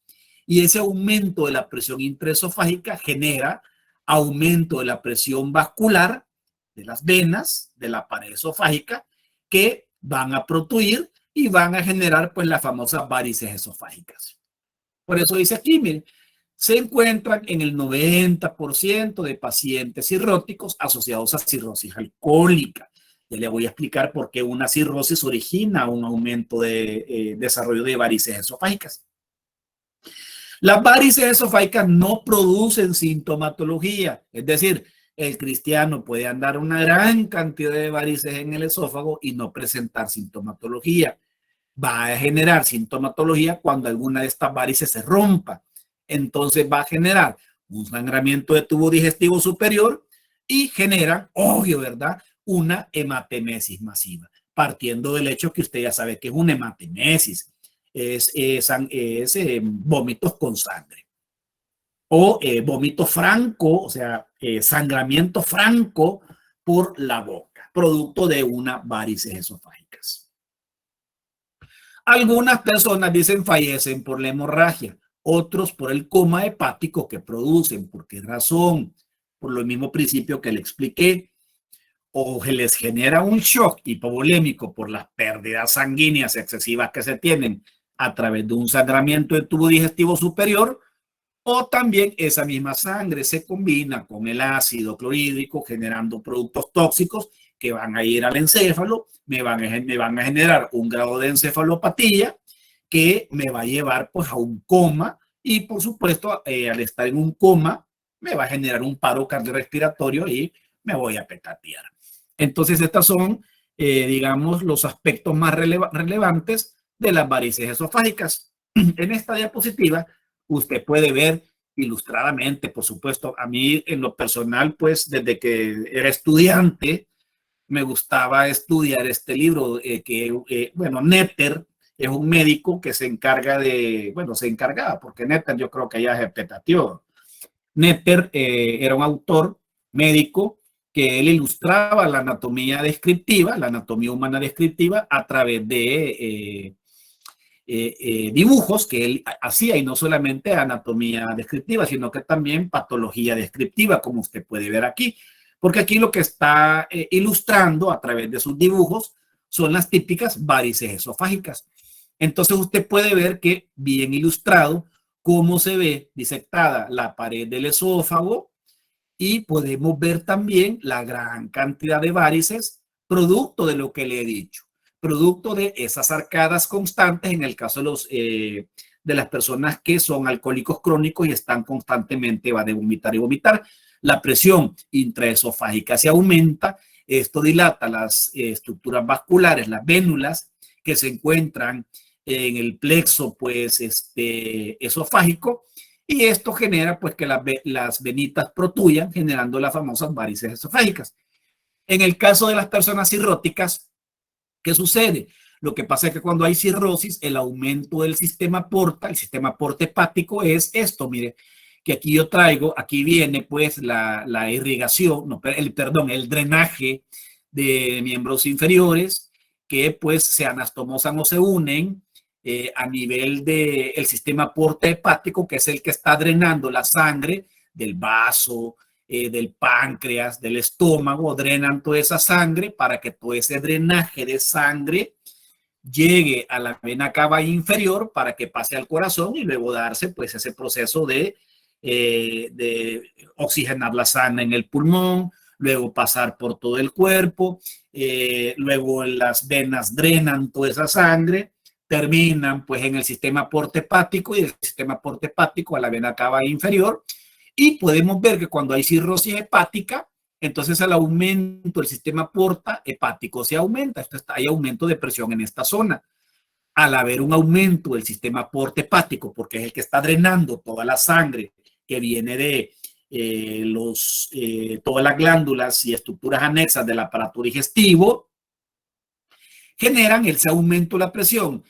y ese aumento de la presión intraesofágica genera aumento de la presión vascular de las venas de la pared esofágica que van a protuir y van a generar pues las famosas varices esofágicas. Por eso dice aquí, miren, se encuentran en el 90% de pacientes cirróticos asociados a cirrosis alcohólica. Ya le voy a explicar por qué una cirrosis origina un aumento de desarrollo de varices esofágicas. Las varices esofágicas no producen sintomatología, es decir, el cristiano puede andar una gran cantidad de varices en el esófago y no presentar sintomatología. Va a generar sintomatología cuando alguna de estas varices se rompa. Entonces va a generar un sangramiento de tubo digestivo superior y genera, obvio, ¿verdad?, una hematemesis masiva, partiendo del hecho que usted ya sabe que es una hematemesis, es vómitos con sangre. O vómito franco, o sea, sangramiento franco por la boca, producto de una varices esofágicas. Algunas personas dicen fallecen por la hemorragia, otros por el coma hepático que producen. ¿Por qué razón? Por lo mismo principio que le expliqué. O se les genera un shock hipovolémico por las pérdidas sanguíneas excesivas que se tienen a través de un sangramiento del tubo digestivo superior, o también esa misma sangre se combina con el ácido clorhídrico generando productos tóxicos que van a ir al encéfalo, me van a generar un grado de encefalopatía que me va a llevar pues a un coma y por supuesto al estar en un coma me va a generar un paro cardiorrespiratorio y me voy a petatear. Entonces estos son digamos los aspectos más relevantes de las varices esofágicas. En esta diapositiva usted puede ver ilustradamente, por supuesto, a mí en lo personal, pues desde que era estudiante, me gustaba estudiar este libro bueno, Netter es un médico que se encarga de, bueno, se encargaba, porque Netter yo creo que ya se petateó. Netter era un autor médico que él ilustraba la anatomía descriptiva, la anatomía humana descriptiva a través de dibujos que él hacía y no solamente anatomía descriptiva, sino que también patología descriptiva, como usted puede ver aquí. Porque aquí lo que está ilustrando a través de sus dibujos son las típicas varices esofágicas. Entonces usted puede ver que bien ilustrado cómo se ve disectada la pared del esófago y podemos ver también la gran cantidad de varices producto de lo que le he dicho, producto de esas arcadas constantes en el caso de las personas que son alcohólicos crónicos y están constantemente, van a vomitar y vomitar. La presión intraesofágica se aumenta, esto dilata las estructuras vasculares, las vénulas que se encuentran en el plexo pues, esofágico, y esto genera pues que las venitas protuyan, generando las famosas varices esofágicas. En el caso de las personas cirróticas, ¿qué sucede? Lo que pasa es que cuando hay cirrosis, el aumento del sistema porta, el sistema porta hepático es esto, mire, que aquí yo traigo, aquí viene pues la irrigación, no, el drenaje de miembros inferiores que pues se anastomosan o se unen a nivel del sistema porta hepático, que es el que está drenando la sangre del vaso, del páncreas, del estómago, drenan toda esa sangre para que todo ese drenaje de sangre llegue a la vena cava inferior para que pase al corazón y luego darse pues ese proceso de oxigenar la sangre en el pulmón, luego pasar por todo el cuerpo, luego las venas drenan toda esa sangre, terminan pues en el sistema porta hepático y del sistema porta hepático a la vena cava inferior, y podemos ver que cuando hay cirrosis hepática, entonces el aumento del sistema porta hepático se aumenta, hay aumento de presión en esta zona. Al haber un aumento del sistema porta hepático, porque es el que está drenando toda la sangre que viene de todas las glándulas y estructuras anexas del aparato digestivo, generan ese aumento de la presión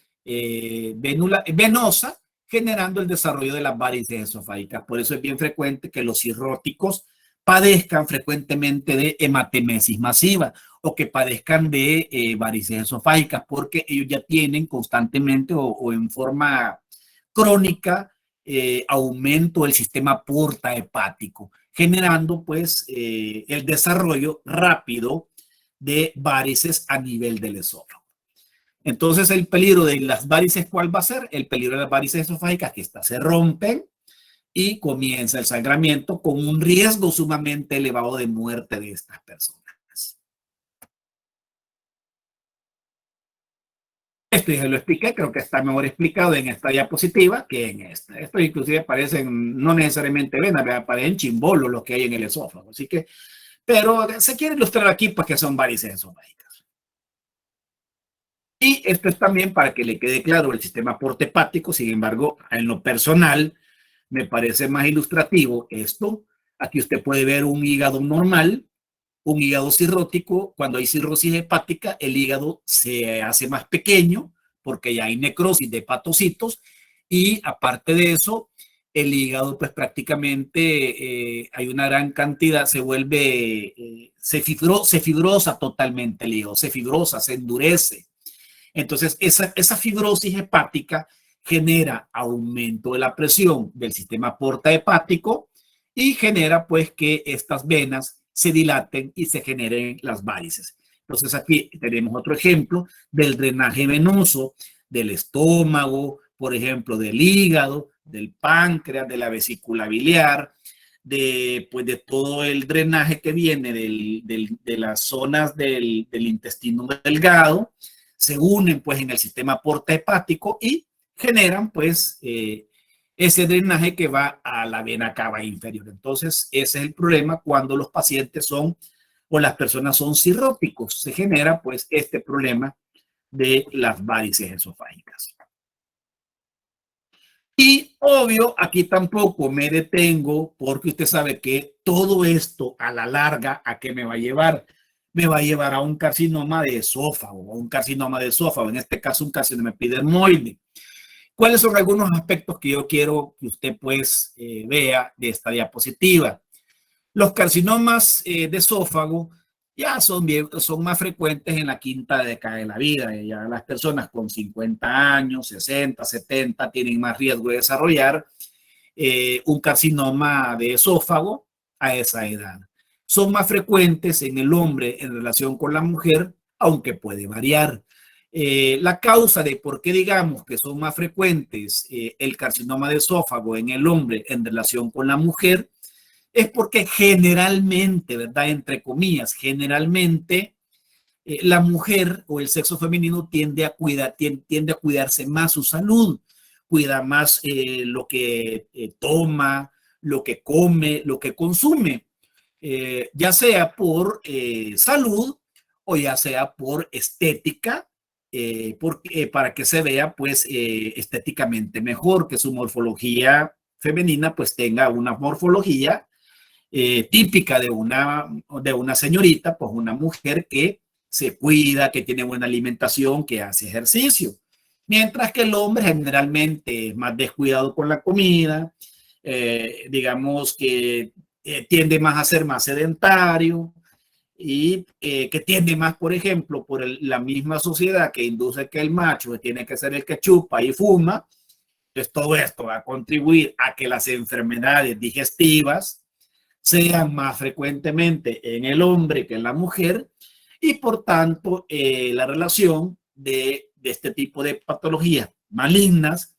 venosa, generando el desarrollo de las varices esofágicas. Por eso es bien frecuente que los cirróticos padezcan frecuentemente de hematemesis masiva o que padezcan de varices esofágicas, porque ellos ya tienen constantemente o en forma crónica aumento del sistema porta hepático, generando pues el desarrollo rápido de varices a nivel del esófago. Entonces el peligro de las varices, ¿cuál va a ser? El peligro de las varices esofágicas, que estas se rompen y comienza el sangramiento con un riesgo sumamente elevado de muerte de estas personas. Esto ya lo expliqué, creo que está mejor explicado en esta diapositiva que en esta. Esto inclusive parecen, no necesariamente venas, parecen chimbolos lo que hay en el esófago. Así que, pero se quiere ilustrar aquí porque son varices esofágicas. Y esto es también para que le quede claro el sistema porta hepático. Sin embargo, en lo personal, me parece más ilustrativo esto. Aquí usted puede ver un hígado normal, un hígado cirrótico. Cuando hay cirrosis hepática, el hígado se hace más pequeño porque ya hay necrosis de hepatocitos, y aparte de eso, el hígado pues prácticamente hay una gran cantidad, se vuelve, se fibrosa totalmente el hígado, se fibrosa, se endurece. Entonces, esa fibrosis hepática genera aumento de la presión del sistema porta hepático y genera pues que estas venas se dilaten y se generen las varices. Entonces aquí tenemos otro ejemplo del drenaje venoso del estómago, por ejemplo, del hígado, del páncreas, de la vesícula biliar, pues de todo el drenaje que viene de las zonas del intestino delgado, se unen pues en el sistema porta hepático y generan pues ese drenaje que va a la vena cava inferior. Entonces ese es el problema cuando los pacientes son o las personas son cirróticos, se genera pues este problema de las varices esofágicas. Y obvio, aquí tampoco me detengo porque usted sabe que todo esto a la larga, ¿a qué me va a llevar? Me va a llevar a un carcinoma de esófago, en este caso un carcinoma epidermoide. ¿Cuáles son algunos aspectos que yo quiero que usted pues vea de esta diapositiva? Los carcinomas de esófago ya son más frecuentes en la quinta década de la vida. Ya las personas con 50 años, 60, 70 tienen más riesgo de desarrollar un carcinoma de esófago a esa edad. Son más frecuentes en el hombre en relación con la mujer, aunque puede variar. La causa de por qué digamos que son más frecuentes el carcinoma de esófago en el hombre en relación con la mujer es porque generalmente, ¿verdad? Entre comillas, generalmente la mujer o el sexo femenino tiende a cuidarse más su salud, cuida más lo que toma, lo que come, lo que consume, ya sea por salud o ya sea por estética, para que se vea pues estéticamente mejor, que su morfología femenina pues tenga una morfología típica de una señorita, pues una mujer que se cuida, que tiene buena alimentación, que hace ejercicio. Mientras que el hombre generalmente es más descuidado con la comida, digamos que tiende más a ser más sedentario y que tiende más, por ejemplo, por la misma sociedad que induce que el macho tiene que ser el que chupa y fuma. Entonces todo esto va a contribuir a que las enfermedades digestivas sean más frecuentemente en el hombre que en la mujer y por tanto la relación de este tipo de patologías malignas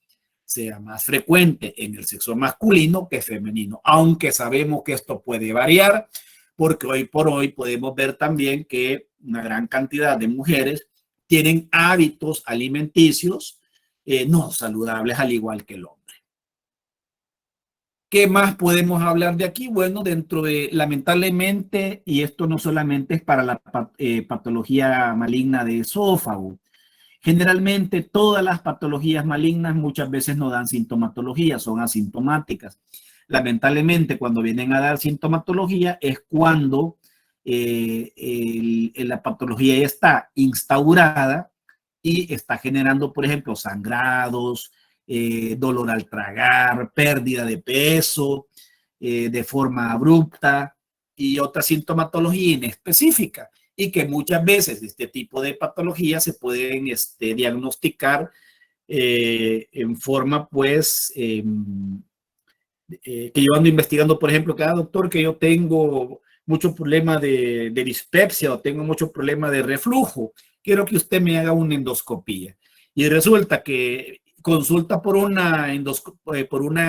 sea más frecuente en el sexo masculino que femenino, aunque sabemos que esto puede variar porque hoy por hoy podemos ver también que una gran cantidad de mujeres tienen hábitos alimenticios no saludables al igual que el hombre. ¿Qué más podemos hablar de aquí? Bueno, dentro de, lamentablemente, y esto no solamente es para la patología maligna de esófago, generalmente todas las patologías malignas muchas veces no dan sintomatología, son asintomáticas. Lamentablemente, cuando vienen a dar sintomatología es cuando la patología ya está instaurada y está generando, por ejemplo, sangrados, dolor al tragar, pérdida de peso de forma abrupta y otra sintomatología inespecífica y que muchas veces este tipo de patologías se pueden diagnosticar en forma pues que yo ando investigando, por ejemplo, cada doctor que yo tengo mucho problema de dispepsia o tengo mucho problema de reflujo, quiero que usted me haga una endoscopía. Y resulta que consulta por una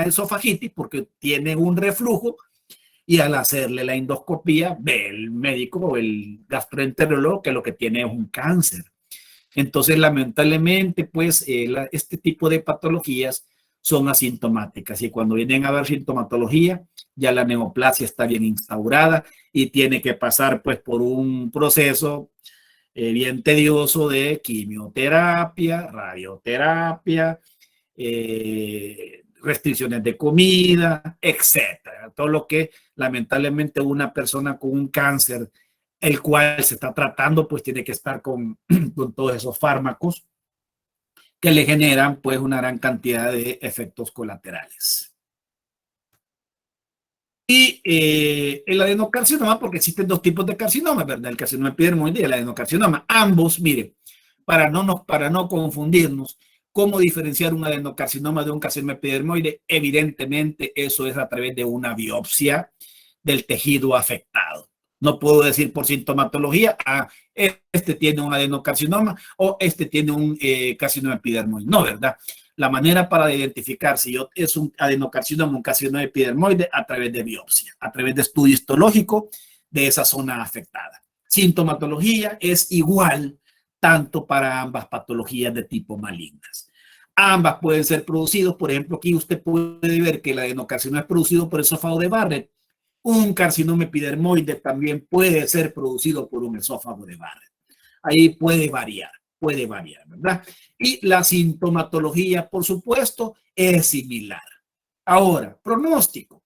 esofagitis porque tiene un reflujo y al hacerle la endoscopía ve el médico o el gastroenterólogo que lo que tiene es un cáncer. Entonces, lamentablemente, pues este tipo de patologías son asintomáticas y cuando vienen a ver sintomatología, ya la neoplasia está bien instaurada y tiene que pasar pues por un proceso bien tedioso de quimioterapia, radioterapia, restricciones de comida, etcétera. Todo lo que lamentablemente una persona con un cáncer, el cual se está tratando, pues tiene que estar con todos esos fármacos que le generan pues una gran cantidad de efectos colaterales. Y el adenocarcinoma, porque existen dos tipos de carcinoma, ¿verdad? El carcinoma epidermoide y el adenocarcinoma. Ambos, miren, para no confundirnos, ¿cómo diferenciar un adenocarcinoma de un carcinoma epidermoide? Evidentemente, eso es a través de una biopsia del tejido afectado. No puedo decir por sintomatología, este tiene un adenocarcinoma o este tiene un carcinoma epidermoide. No, ¿verdad? La manera para identificar si es un adenocarcinoma o un carcinoma epidermoide a través de biopsia, a través de estudio histológico de esa zona afectada. Sintomatología es igual tanto para ambas patologías de tipo malignas. Ambas pueden ser producidos, por ejemplo, aquí usted puede ver que el adenocarcinoma es producido por esófago de Barrett. Un carcinoma epidermoide también puede ser producido por un esófago de Barrett. Ahí puede variar, ¿verdad? Y la sintomatología, por supuesto, es similar. Ahora, pronóstico.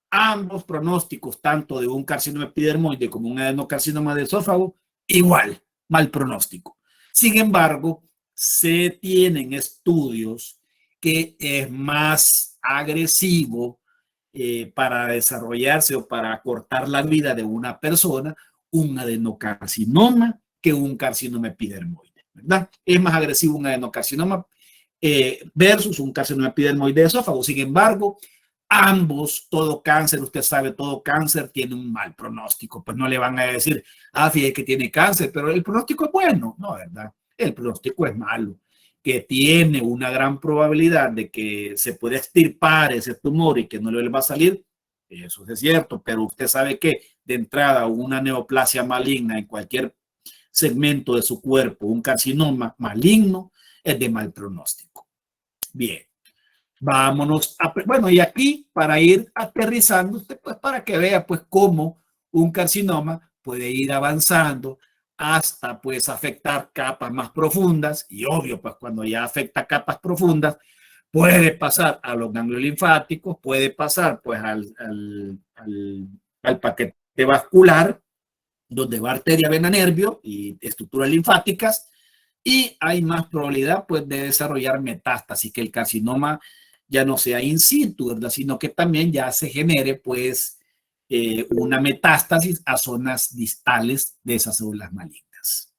Ambos pronósticos, tanto de un carcinoma epidermoide como un adenocarcinoma de esófago, igual, mal pronóstico. Sin embargo, se tienen estudios que es más agresivo para desarrollarse o para acortar la vida de una persona, un adenocarcinoma que un carcinoma epidermoide, ¿verdad? Es más agresivo un adenocarcinoma versus un carcinoma epidermoide de esófago. Sin embargo, ambos, todo cáncer, usted sabe, todo cáncer tiene un mal pronóstico. Pues no le van a decir, fíjate que tiene cáncer, pero el pronóstico es bueno, ¿no? ¿Verdad? el pronóstico es malo. Que tiene una gran probabilidad de que se pueda extirpar ese tumor y que no le va a salir, eso es cierto, pero usted sabe que de entrada una neoplasia maligna en cualquier segmento de su cuerpo, un carcinoma maligno, es de mal pronóstico. Bien, vámonos a, bueno, y aquí para ir aterrizando, usted, pues para que vea pues cómo un carcinoma puede ir avanzando hasta pues afectar capas más profundas, y obvio pues cuando ya afecta capas profundas puede pasar a los ganglios linfáticos, puede pasar pues al paquete vascular, donde va arteria, vena, nervio y estructuras linfáticas, y hay más probabilidad pues de desarrollar metástasis, que el carcinoma ya no sea in situ, ¿verdad? Sino que también ya se genere pues una metástasis a zonas distales de esas células malignas.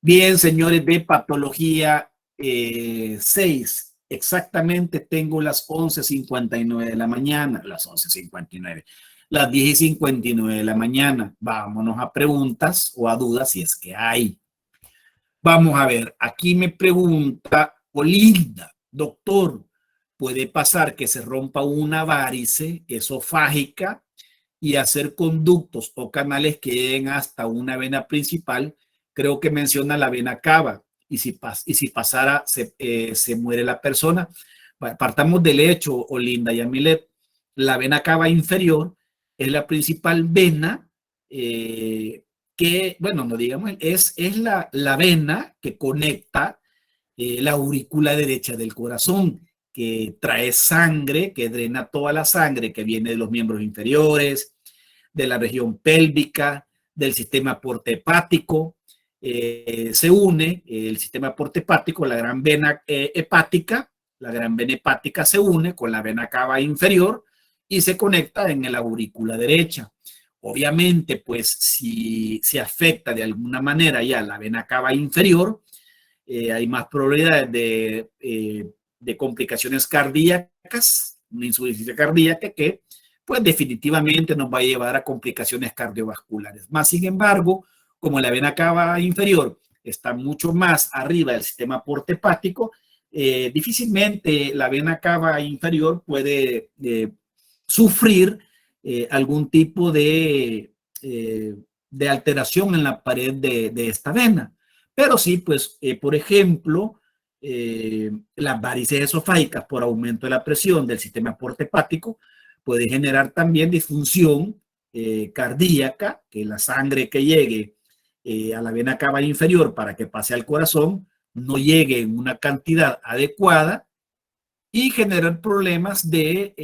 Bien, señores, de patología 6, exactamente tengo las 11:59 de la mañana, las 11:59, las 10:59 de la mañana. Vámonos a preguntas o a dudas si es que hay. Vamos a ver, aquí me pregunta Olinda, doctor, ¿puede pasar que se rompa una varice esofágica y hacer conductos o canales que lleguen hasta una vena principal? Creo que menciona la vena cava, y si pasara, se muere la persona. Partamos del hecho, Olinda y Amilet, la vena cava inferior es la principal vena que, bueno, no digamos, es la vena que conecta la aurícula derecha del corazón, que trae sangre, que drena toda la sangre que viene de los miembros inferiores, de la región pélvica, del sistema portohepático. Se une el sistema portohepático, la gran vena hepática, la gran vena hepática se une con la vena cava inferior y se conecta en la aurícula derecha. Obviamente, pues si se afecta de alguna manera ya la vena cava inferior, hay más probabilidades de complicaciones cardíacas, una insuficiencia cardíaca que pues definitivamente nos va a llevar a complicaciones cardiovasculares. Más sin embargo, como la vena cava inferior está mucho más arriba del sistema portohepático, difícilmente la vena cava inferior puede sufrir algún tipo de alteración en la pared de esta vena. Pero sí, pues, por ejemplo, las varices esofágicas por aumento de la presión del sistema portohepático puede generar también disfunción cardíaca, que la sangre que llegue a la vena cava inferior para que pase al corazón no llegue en una cantidad adecuada y generar problemas de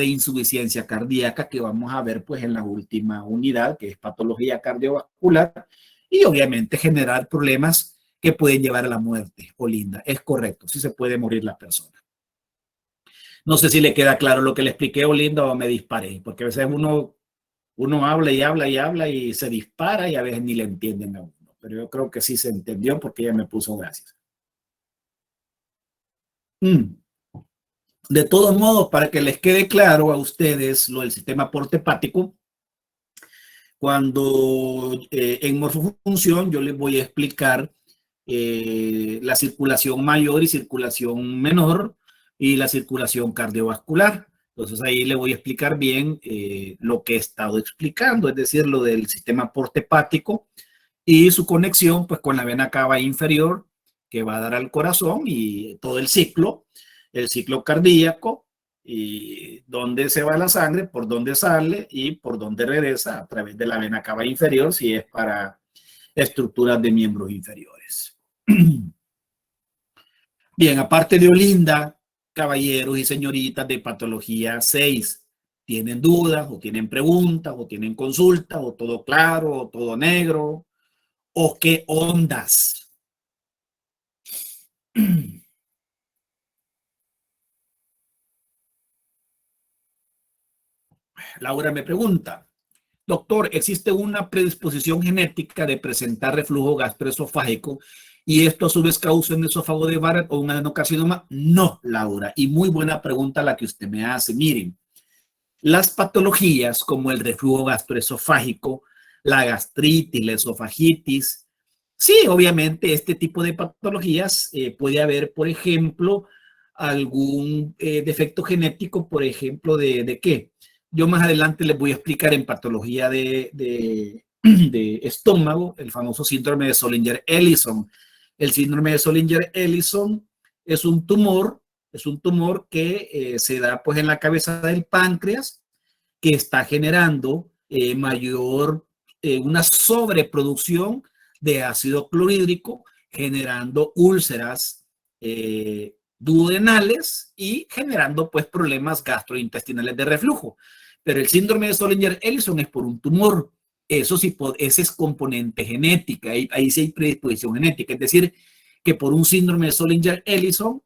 insuficiencia cardíaca, que vamos a ver pues en la última unidad, que es patología cardiovascular, y obviamente generar problemas que pueden llevar a la muerte. Olinda, es correcto, sí se puede morir la persona. No sé si le queda claro lo que le expliqué, Olinda, o me disparé, porque a veces uno habla y habla y habla y se dispara y a veces ni le entienden a uno. Pero yo creo que sí se entendió porque ella me puso gracias. De todos modos, para que les quede claro a ustedes lo del sistema portohepático, cuando en morfofunción yo les voy a explicar la circulación mayor y circulación menor y la circulación cardiovascular. Entonces ahí le voy a explicar bien lo que he estado explicando, es decir, lo del sistema portohepático y su conexión pues con la vena cava inferior que va a dar al corazón y todo el ciclo cardíaco, y dónde se va la sangre, por dónde sale y por dónde regresa a través de la vena cava inferior si es para estructuras de miembros inferiores. Bien, aparte de Olinda, caballeros y señoritas de patología 6, ¿tienen dudas o tienen preguntas o tienen consultas o todo claro o todo negro o qué ondas? Laura me pregunta, doctor, ¿existe una predisposición genética de presentar reflujo gastroesofágico y esto a su vez causa un esófago de Barrett o un adenocarcinoma? No, Laura, y muy buena pregunta la que usted me hace. Miren, las patologías como el reflujo gastroesofágico, la gastritis, la esofagitis, Sí, obviamente este tipo de patologías puede haber, por ejemplo, algún defecto genético, por ejemplo, ¿de qué? Yo más adelante les voy a explicar en patología de estómago, el famoso síndrome de Zollinger-Ellison. El síndrome de Zollinger-Ellison es un tumor que se da pues en la cabeza del páncreas, que está generando una sobreproducción de ácido clorhídrico, generando úlceras duodenales y generando pues problemas gastrointestinales de reflujo. Pero el síndrome de Zollinger-Ellison es por un tumor. Eso sí, ese es componente genética, ahí sí hay predisposición genética, es decir, que por un síndrome de Zollinger-Ellison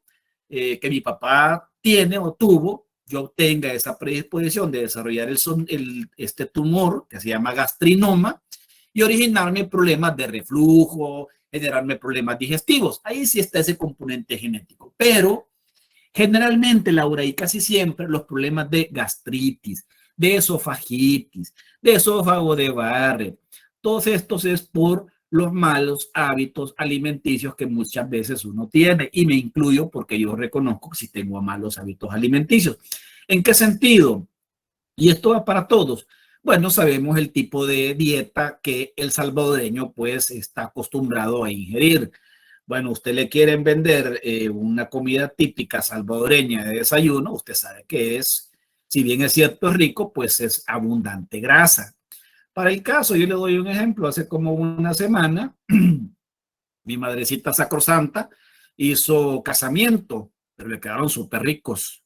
que mi papá tiene o tuvo, yo tenga esa predisposición de desarrollar este tumor que se llama gastrinoma y originarme problemas de reflujo, generarme problemas digestivos. Ahí sí está ese componente genético. Pero generalmente, Laura, y casi siempre los problemas de gastritis, de esofagitis, de esófago de Barrett, todos estos es por los malos hábitos alimenticios que muchas veces uno tiene, y me incluyo porque yo reconozco que si tengo malos hábitos alimenticios. ¿En qué sentido? Y esto va para todos. Bueno, sabemos el tipo de dieta que el salvadoreño pues está acostumbrado a ingerir. Bueno, usted le quieren vender una comida típica salvadoreña de desayuno, usted sabe que es, si bien es cierto, es rico, pues es abundante grasa. Para el caso, yo le doy un ejemplo, hace como una semana, mi madrecita sacrosanta hizo casamiento, pero le quedaron súper ricos.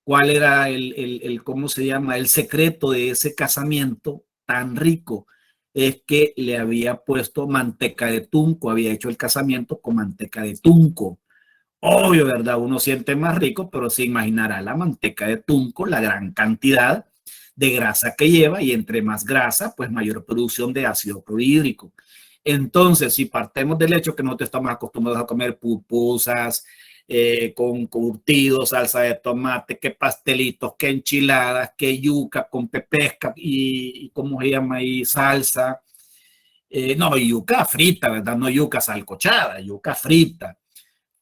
¿Cuál era cómo se llama, el secreto de ese casamiento tan rico? Es que le había puesto manteca de tunco, había hecho el casamiento con manteca de tunco. Obvio, ¿verdad? Uno siente más rico, pero se imaginará la manteca de tunco, la gran cantidad de grasa que lleva, y entre más grasa, pues mayor producción de ácido clorhídrico. Entonces, si partemos del hecho que nosotros estamos acostumbrados a comer pupusas, con curtidos, salsa de tomate, que pastelitos, que enchiladas, que yuca con pepesca y ¿cómo se llama ahí? Salsa. No, yuca frita, ¿verdad? No yuca salcochada, yuca frita.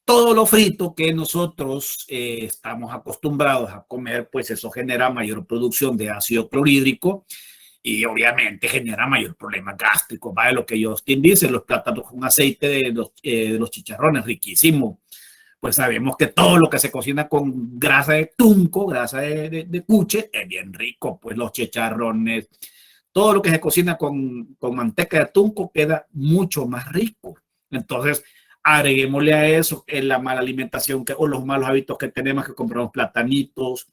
Todo lo frito que nosotros estamos acostumbrados a comer, pues eso genera mayor producción de ácido clorhídrico y obviamente genera mayor problema gástrico. ¿Vale? Lo que Justin dice, los plátanos con aceite de los chicharrones, riquísimo. Pues sabemos que todo lo que se cocina con grasa de tunco, grasa de cuche, es bien rico. Pues los chicharrones, todo lo que se cocina con manteca de tunco queda mucho más rico. Entonces, agreguémosle a eso la mala alimentación o los malos hábitos que tenemos, que compramos platanitos,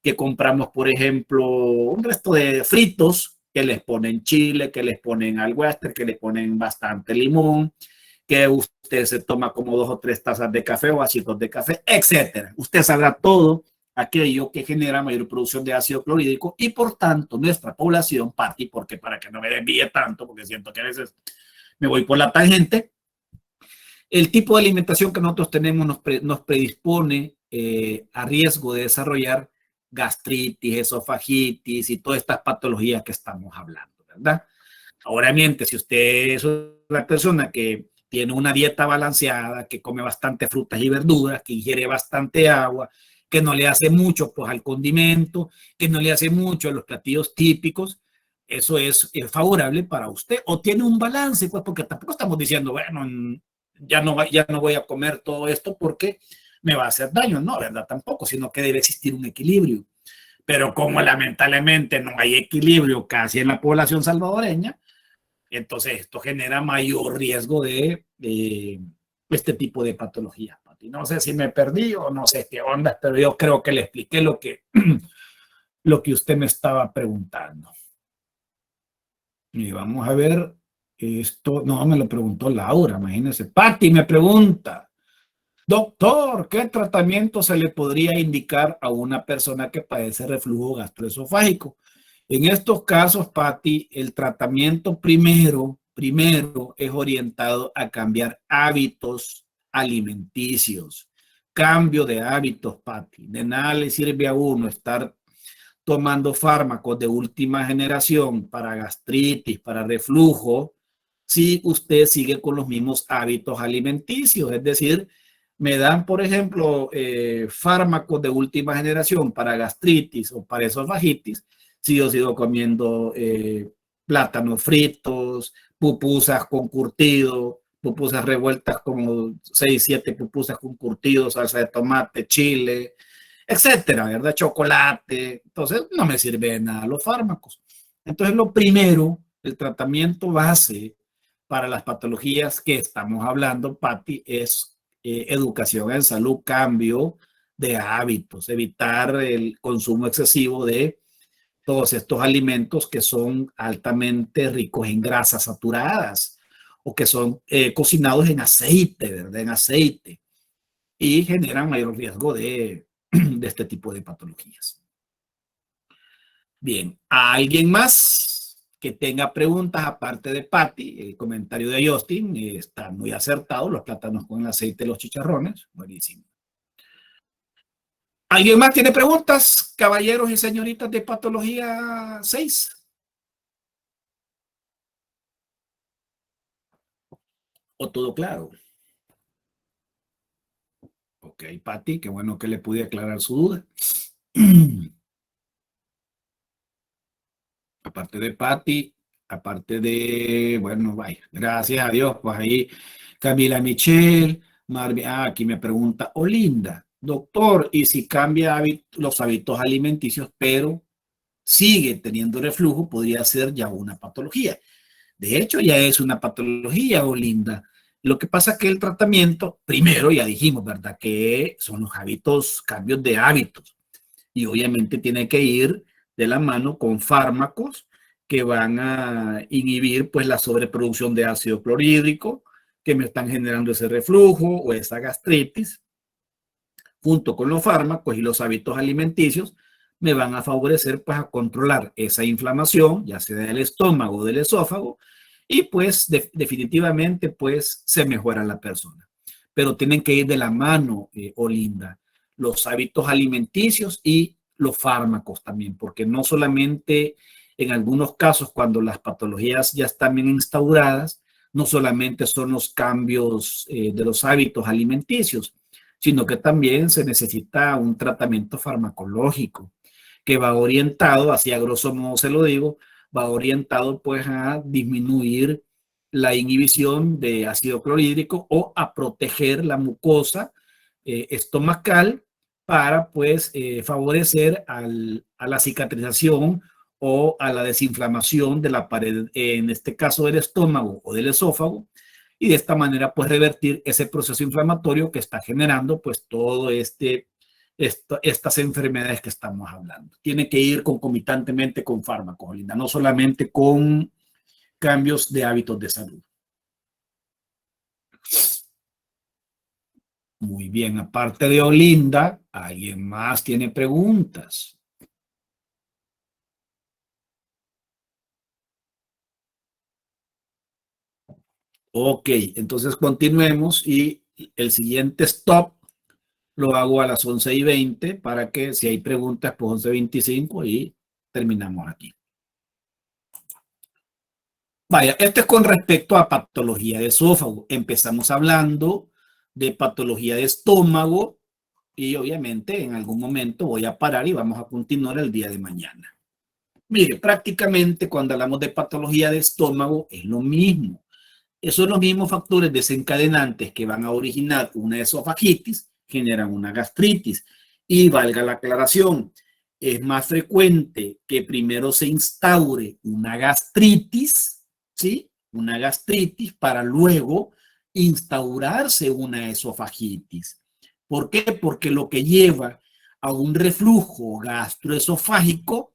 que compramos, por ejemplo, un resto de fritos que les ponen chile, que les ponen al western, que les ponen bastante limón, que usted se toma como 2 o 3 tazas de café o vasitos de café, etcétera. Usted sabrá todo aquello que genera mayor producción de ácido clorhídrico y por tanto nuestra población, Pati, porque para que no me desvíe tanto, porque siento que a veces me voy por la tangente, el tipo de alimentación que nosotros tenemos nos predispone a riesgo de desarrollar gastritis, esofagitis y todas estas patologías que estamos hablando, ¿verdad? Obviamente, si usted es una persona que tiene una dieta balanceada, que come bastante frutas y verduras, que ingiere bastante agua, que no le hace mucho pues, al condimento, que no le hace mucho a los platillos típicos, eso es favorable para usted. O tiene un balance, pues, porque tampoco estamos diciendo, bueno, ya no voy a comer todo esto porque me va a hacer daño. No, ¿verdad? Tampoco, sino que debe existir un equilibrio. Pero como lamentablemente no hay equilibrio casi en la población salvadoreña, entonces esto genera mayor riesgo de este tipo de patologías. No sé si me perdí o no sé qué onda, pero yo creo que le expliqué lo que usted me estaba preguntando. Y vamos a ver esto. No, me lo preguntó Laura, imagínense. Pati me pregunta, doctor, ¿qué tratamiento se le podría indicar a una persona que padece reflujo gastroesofágico? En estos casos, Pati, el tratamiento primero es orientado a cambiar hábitos alimenticios. Cambio de hábitos, Pati. De nada le sirve a uno estar tomando fármacos de última generación para gastritis, para reflujo, si usted sigue con los mismos hábitos alimenticios. Es decir, me dan, por ejemplo, fármacos de última generación para gastritis o para esofagitis, si yo sigo comiendo plátanos fritos, pupusas con curtido, pupusas revueltas como 6, 7 pupusas con curtido, salsa de tomate, chile, etcétera, ¿verdad? Chocolate. Entonces, no me sirve de nada los fármacos. Entonces, lo primero, el tratamiento base para las patologías que estamos hablando, Patti, es educación en salud, cambio de hábitos, evitar el consumo excesivo de todos estos alimentos que son altamente ricos en grasas saturadas o que son cocinados en aceite, ¿verdad? En aceite, y generan mayor riesgo de este tipo de patologías. Bien, ¿a alguien más que tenga preguntas aparte de Patti? El comentario de Justin está muy acertado, los plátanos con el aceite de los chicharrones, buenísimo. ¿Alguien más tiene preguntas, caballeros y señoritas de patología 6? ¿O todo claro? Ok, Patti, qué bueno que le pude aclarar su duda. Aparte de Patti, aparte de, bueno, vaya, gracias a Dios, pues ahí Camila Michelle, aquí me pregunta Olinda, doctor, ¿y si cambia los hábitos alimenticios, pero sigue teniendo reflujo, podría ser ya una patología? De hecho, ya es una patología, Olinda. Lo que pasa es que el tratamiento, primero ya dijimos, ¿verdad? Que son los hábitos, cambios de hábitos. Y obviamente tiene que ir de la mano con fármacos que van a inhibir pues la sobreproducción de ácido clorhídrico que me están generando ese reflujo o esa gastritis, junto con los fármacos y los hábitos alimenticios, me van a favorecer pues a controlar esa inflamación, ya sea del estómago o del esófago, y pues definitivamente pues se mejora la persona. Pero tienen que ir de la mano, Olinda, los hábitos alimenticios y los fármacos también, porque no solamente en algunos casos cuando las patologías ya están bien instauradas, no solamente son los cambios de los hábitos alimenticios, sino que también se necesita un tratamiento farmacológico que va orientado, así a grosso modo se lo digo, va orientado pues a disminuir la inhibición de ácido clorhídrico o a proteger la mucosa estomacal para pues favorecer a la cicatrización o a la desinflamación de la pared, en este caso del estómago o del esófago, y de esta manera pues revertir ese proceso inflamatorio que está generando pues todo estas enfermedades que estamos hablando. Tiene que ir concomitantemente con fármacos, Olinda, no solamente con cambios de hábitos de salud. Muy bien, aparte de Olinda, ¿alguien más tiene preguntas? Ok, entonces continuemos y el siguiente stop lo hago a las 11:20 para que si hay preguntas, pues 11:25 y terminamos aquí. Vaya, esto es con respecto a patología de esófago. Empezamos hablando de patología de estómago y obviamente en algún momento voy a parar y vamos a continuar el día de mañana. Mire, prácticamente cuando hablamos de patología de estómago es lo mismo. Esos son los mismos factores desencadenantes que van a originar una esofagitis, generan una gastritis. Y valga la aclaración, es más frecuente que primero se instaure una gastritis, ¿sí? Una gastritis para luego instaurarse una esofagitis. ¿Por qué? Porque lo que lleva a un reflujo gastroesofágico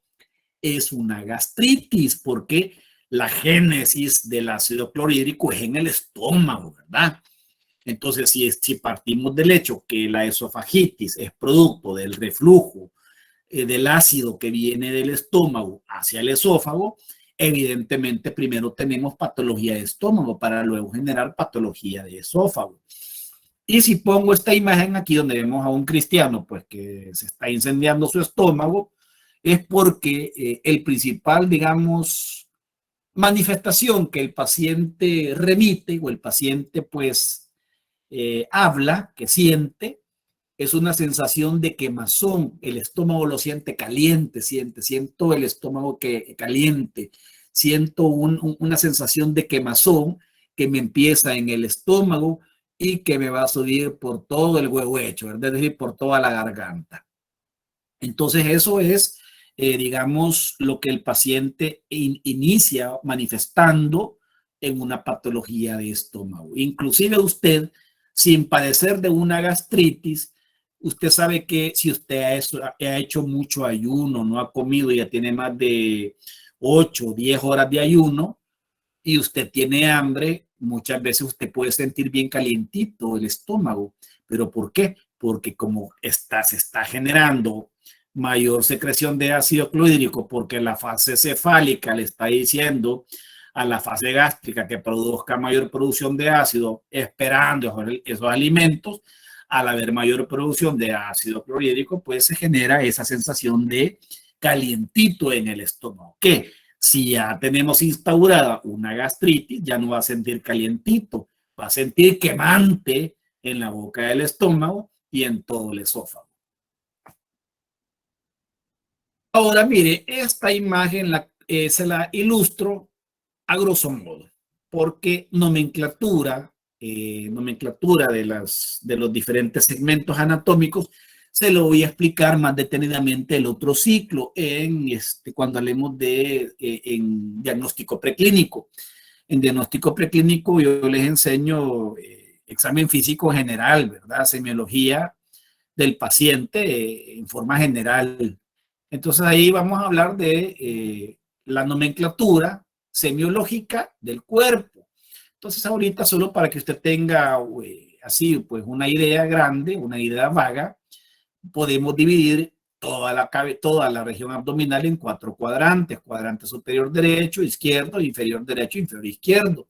es una gastritis, porque la génesis del ácido clorhídrico es en el estómago, ¿verdad? Entonces, si partimos del hecho que la esofagitis es producto del reflujo del ácido que viene del estómago hacia el esófago, evidentemente primero tenemos patología de estómago para luego generar patología de esófago. Y si pongo esta imagen aquí donde vemos a un cristiano pues que se está incendiando su estómago, es porque el principal, digamos, manifestación que el paciente remite o el paciente pues habla, que siente, es una sensación de quemazón. El estómago lo siente caliente, siento el estómago caliente, siento una sensación de quemazón que me empieza en el estómago y que me va a subir por todo el huehuecho, ¿verdad? Es decir, por toda la garganta. Entonces eso es, digamos, lo que el paciente inicia manifestando en una patología de estómago. Inclusive usted, sin padecer de una gastritis, usted sabe que si usted ha hecho mucho ayuno, no ha comido, ya tiene más de 8 o 10 horas de ayuno y usted tiene hambre, muchas veces usted puede sentir bien calientito el estómago. ¿Pero por qué? Porque como se está generando mayor secreción de ácido clorhídrico, porque la fase cefálica le está diciendo a la fase gástrica que produzca mayor producción de ácido, esperando esos alimentos. Al haber mayor producción de ácido clorhídrico, pues se genera esa sensación de calientito en el estómago, que si ya tenemos instaurada una gastritis, ya no va a sentir calientito, va a sentir quemante en la boca del estómago y en todo el esófago. Ahora, mire, esta imagen se la ilustro a grosso modo, porque nomenclatura de los diferentes segmentos anatómicos se lo voy a explicar más detenidamente el otro ciclo cuando hablemos en diagnóstico preclínico. En diagnóstico preclínico yo les enseño examen físico general, ¿verdad? Semiología del paciente en forma general. Entonces ahí vamos a hablar de la nomenclatura semiológica del cuerpo. Entonces ahorita solo para que usted tenga así pues una idea grande, una idea vaga, podemos dividir toda la región abdominal en 4 cuadrantes: cuadrante superior derecho, izquierdo, inferior derecho, inferior izquierdo.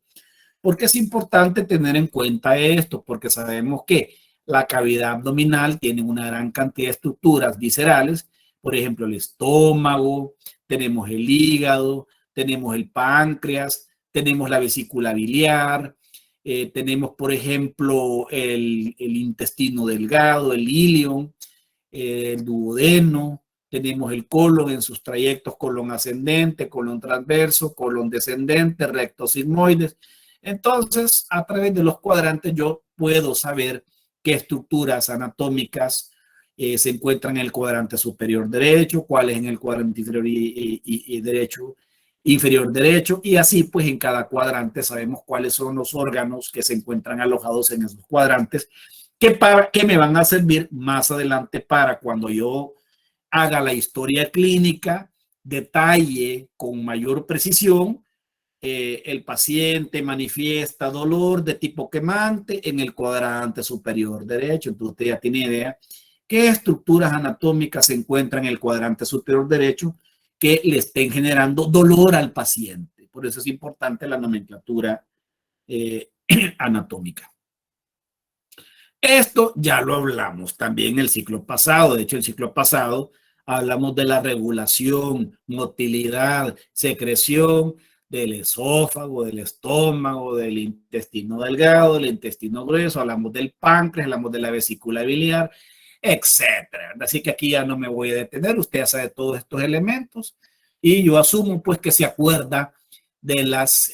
¿Por qué es importante tener en cuenta esto? Porque sabemos que la cavidad abdominal tiene una gran cantidad de estructuras viscerales, por ejemplo el estómago, tenemos el hígado, tenemos el páncreas, tenemos la vesícula biliar, tenemos por ejemplo el intestino delgado, el ilion, el duodeno, tenemos el colon en sus trayectos: colon ascendente, colon transverso, colon descendente, recto sigmoides. Entonces, a través de los cuadrantes yo puedo saber qué estructuras anatómicas se encuentran en el cuadrante superior derecho, cuáles en el cuadrante inferior inferior derecho, y así pues en cada cuadrante sabemos cuáles son los órganos que se encuentran alojados en esos cuadrantes, que me van a servir más adelante para cuando yo haga la historia clínica, detalle con mayor precisión. El paciente manifiesta dolor de tipo quemante en el cuadrante superior derecho. Entonces usted ya tiene idea qué estructuras anatómicas se encuentran en el cuadrante superior derecho que le estén generando dolor al paciente. Por eso es importante la nomenclatura anatómica. Esto ya lo hablamos también el ciclo pasado. De hecho, el ciclo pasado hablamos de la regulación, motilidad, secreción del esófago, del estómago, del intestino delgado, del intestino grueso, hablamos del páncreas, hablamos de la vesícula biliar, etcétera. Así que aquí ya no me voy a detener, usted ya sabe todos estos elementos y yo asumo pues que se acuerda de los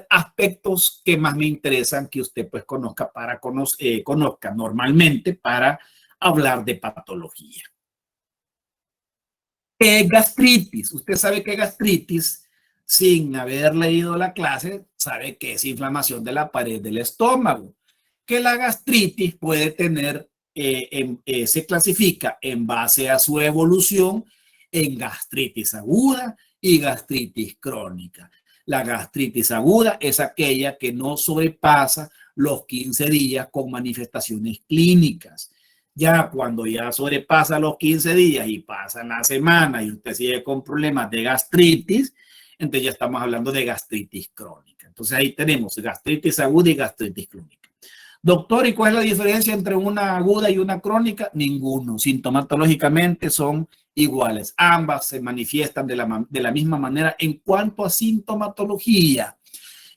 aspectos que más me interesan que usted pues conozca normalmente para hablar de patología. ¿Qué es gastritis? Usted sabe que gastritis, sin haber leído la clase, sabe que es inflamación de la pared del estómago. Que la gastritis puede tener, se clasifica en base a su evolución en gastritis aguda y gastritis crónica. La gastritis aguda es aquella que no sobrepasa los 15 días con manifestaciones clínicas. Ya cuando ya sobrepasa los 15 días y pasan la semana y usted sigue con problemas de gastritis, entonces ya estamos hablando de gastritis crónica. Entonces ahí tenemos gastritis aguda y gastritis crónica. Doctor, ¿y cuál es la diferencia entre una aguda y una crónica? Ninguno. Sintomatológicamente son iguales. Ambas se manifiestan de la misma manera en cuanto a sintomatología.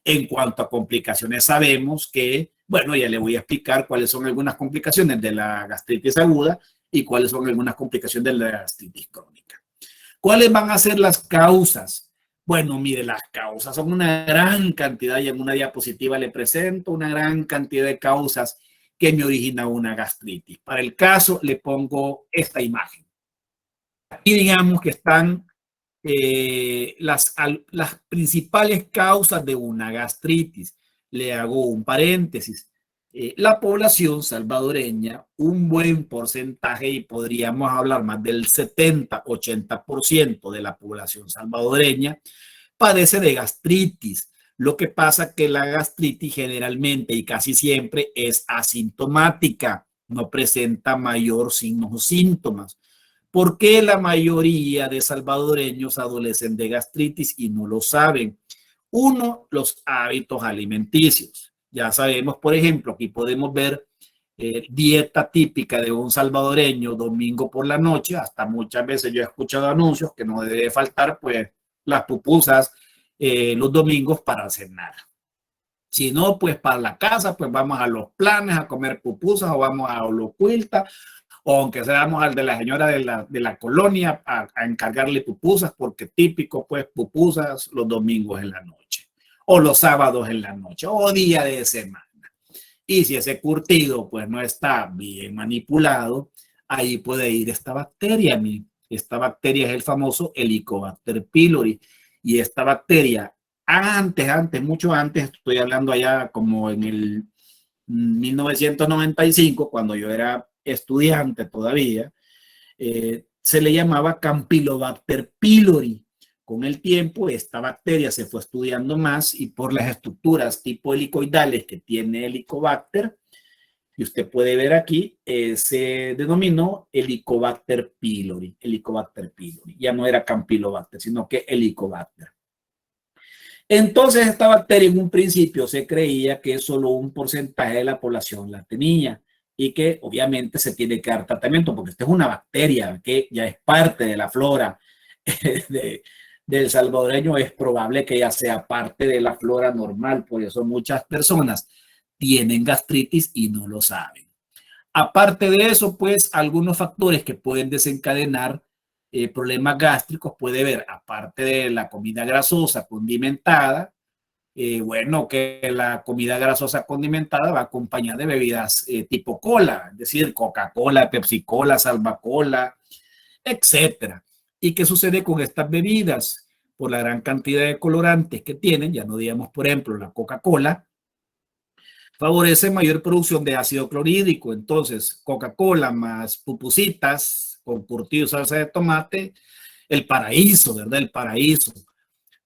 En cuanto a complicaciones, sabemos que, bueno, ya le voy a explicar cuáles son algunas complicaciones de la gastritis aguda y cuáles son algunas complicaciones de la gastritis crónica. ¿Cuáles van a ser las causas? Bueno, mire, las causas son una gran cantidad y en una diapositiva le presento una gran cantidad de causas que me origina una gastritis. Para el caso, le pongo esta imagen. Aquí digamos que están las principales causas de una gastritis. Le hago un paréntesis. La población salvadoreña, un buen porcentaje, y podríamos hablar más del 70-80% de la población salvadoreña, padece de gastritis. Lo que pasa es que la gastritis generalmente y casi siempre es asintomática, no presenta mayor signos o síntomas. ¿Por qué la mayoría de salvadoreños adolecen de gastritis y no lo saben? Uno, los hábitos alimenticios. Ya sabemos, por ejemplo, aquí podemos ver dieta típica de un salvadoreño domingo por la noche. Hasta muchas veces yo he escuchado anuncios que no debe faltar, pues, las pupusas los domingos para cenar. Si no, pues para la casa, pues vamos a los planes a comer pupusas o vamos a Olocuilta, o aunque seamos al de la señora de la colonia a encargarle pupusas, porque típico, pues, pupusas los domingos en la noche, o los sábados en la noche, o día de semana. Y si ese curtido, pues, no está bien manipulado, ahí puede ir esta bacteria. Esta bacteria es el famoso Helicobacter pylori. Y esta bacteria, mucho antes, estoy hablando allá como en el 1995, cuando yo era estudiante todavía, se le llamaba Campylobacter pylori. Con el tiempo, esta bacteria se fue estudiando más y por las estructuras tipo helicoidales que tiene Helicobacter, y usted puede ver aquí, se denominó Helicobacter pylori. Helicobacter pylori. Ya no era Campylobacter, sino que Helicobacter. Entonces, esta bacteria en un principio se creía que solo un porcentaje de la población la tenía y que obviamente se tiene que dar tratamiento porque esta es una bacteria que ya es parte de la flora del salvadoreño. Es probable que ya sea parte de la flora normal, por eso muchas personas tienen gastritis y no lo saben. Aparte de eso, pues algunos factores que pueden desencadenar problemas gástricos puede ver, aparte de la comida grasosa condimentada, bueno, que la comida grasosa condimentada va acompañada de bebidas tipo cola, es decir, Coca-Cola, Pepsi-Cola, Salva-Cola, etcétera. ¿Y qué sucede con estas bebidas? Por la gran cantidad de colorantes que tienen, ya no digamos, por ejemplo, la Coca-Cola, favorece mayor producción de ácido clorhídrico. Entonces, Coca-Cola más pupusitas con curtido y salsa de tomate, el paraíso, ¿verdad? El paraíso.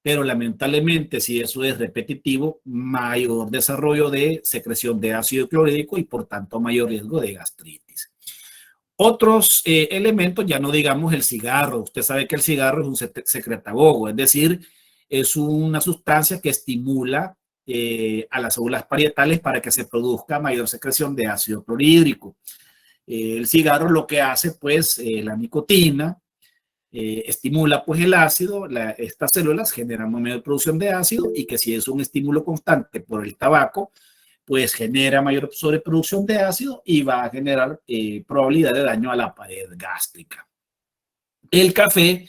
Pero lamentablemente, si eso es repetitivo, mayor desarrollo de secreción de ácido clorhídrico y por tanto mayor riesgo de gastritis. Otros elementos, ya no digamos el cigarro. Usted sabe que el cigarro es un secretagogo, es decir, es una sustancia que estimula a las células parietales para que se produzca mayor secreción de ácido clorhídrico. El cigarro lo que hace, pues, la nicotina, estimula pues el ácido, estas células generan mayor producción de ácido y que si es un estímulo constante por el tabaco, pues genera mayor sobreproducción de ácido y va a generar probabilidad de daño a la pared gástrica. El café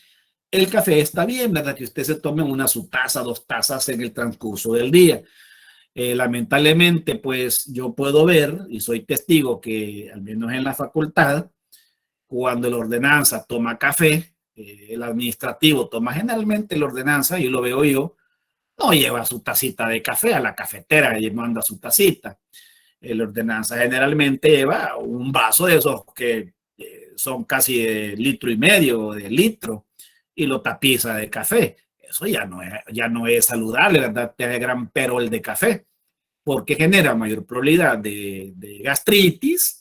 está bien, ¿verdad? Que usted se tome su taza, 2 tazas en el transcurso del día. Lamentablemente, pues yo puedo ver y soy testigo que al menos en la facultad, cuando la ordenanza toma café, el administrativo toma generalmente la ordenanza, y lo veo yo, no lleva su tacita de café a la cafetera y manda su tacita. La ordenanza generalmente lleva un vaso de esos que son casi de 1,5 litros, de litro, y lo tapiza de café. Eso ya no es saludable, ¿verdad? Tiene gran perol de café, porque genera mayor probabilidad de gastritis.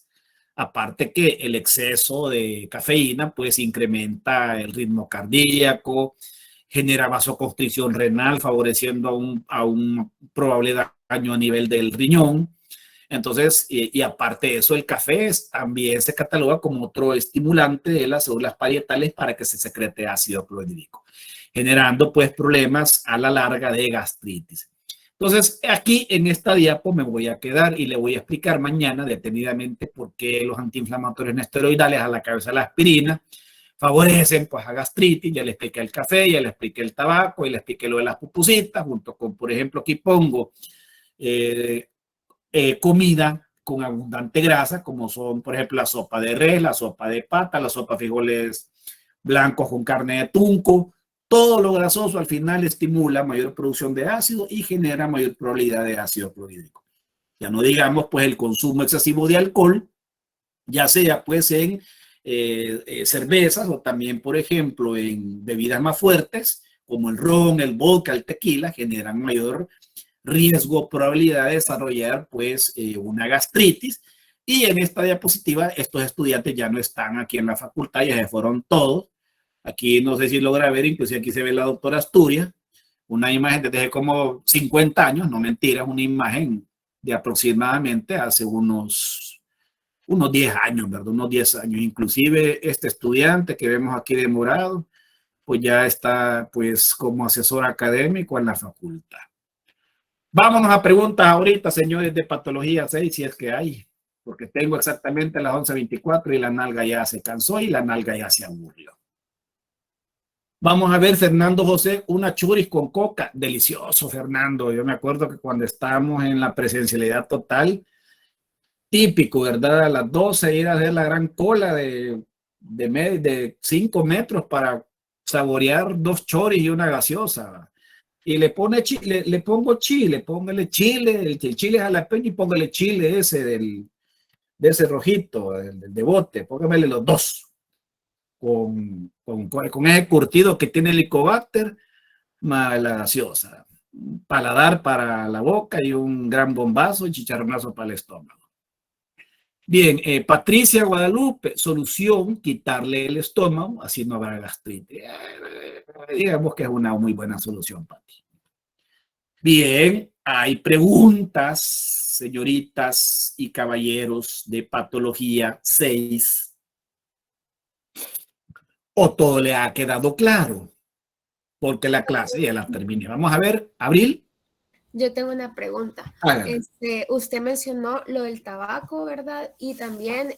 Aparte que el exceso de cafeína pues incrementa el ritmo cardíaco, genera vasoconstricción renal, favoreciendo a un probable daño a nivel del riñón. Entonces, y aparte de eso, el café también se cataloga como otro estimulante de las células parietales para que se secrete ácido clorhídrico, generando pues problemas a la larga de gastritis. Entonces, aquí en esta diapo me voy a quedar y le voy a explicar mañana detenidamente por qué los antiinflamatorios no esteroidales, a la cabeza de la aspirina, favorecen pues a gastritis. Ya le expliqué el café, ya le expliqué el tabaco y le expliqué lo de las pupusitas, junto con, por ejemplo, aquí pongo comida con abundante grasa, como son, por ejemplo, la sopa de res, la sopa de pata, la sopa de frijoles blancos con carne de tunco. Todo lo grasoso al final estimula mayor producción de ácido y genera mayor probabilidad de ácido clorhídrico. Ya no digamos pues el consumo excesivo de alcohol, ya sea pues en cervezas o también, por ejemplo, en bebidas más fuertes, como el ron, el vodka, el tequila, generan mayor riesgo, probabilidad de desarrollar pues una gastritis. Y en esta diapositiva estos estudiantes ya no están aquí en la facultad, ya se fueron todos. Aquí no sé si logra ver, inclusive aquí se ve la doctora Asturias, una imagen desde como 50 años, no mentira, una imagen de aproximadamente hace unos 10 años, ¿verdad? Unos 10 años. Inclusive este estudiante que vemos aquí de morado, pues ya está pues como asesor académico en la facultad. Vámonos a preguntas ahorita, señores, de patología 6, si es que hay, porque tengo exactamente las 11:24 y la nalga ya se cansó y la nalga ya se aburrió. Vamos a ver, Fernando José, una churis con coca. Delicioso, Fernando. Yo me acuerdo que cuando estábamos en la presencialidad total, típico, ¿verdad? A las 12 ir a hacer la gran cola de 5 metros para saborear 2 choris y una gaseosa. Y le pongo chile, póngale chile, el chile jalapeño y póngale chile ese de ese rojito, de bote, póngamele los dos. Con ese curtido que tiene el Helicobacter, más la gaseosa. Un paladar para la boca y un gran bombazo y chicharronazo para el estómago. Bien, Patricia Guadalupe, solución, quitarle el estómago, así no habrá gastritis. Digamos que es una muy buena solución, Pati. Bien, hay preguntas, señoritas y caballeros de patología 6. ¿O todo le ha quedado claro? Porque la clase ya la terminé. Vamos a ver, Abril. Yo tengo una pregunta. Usted mencionó lo del tabaco, ¿verdad? Y también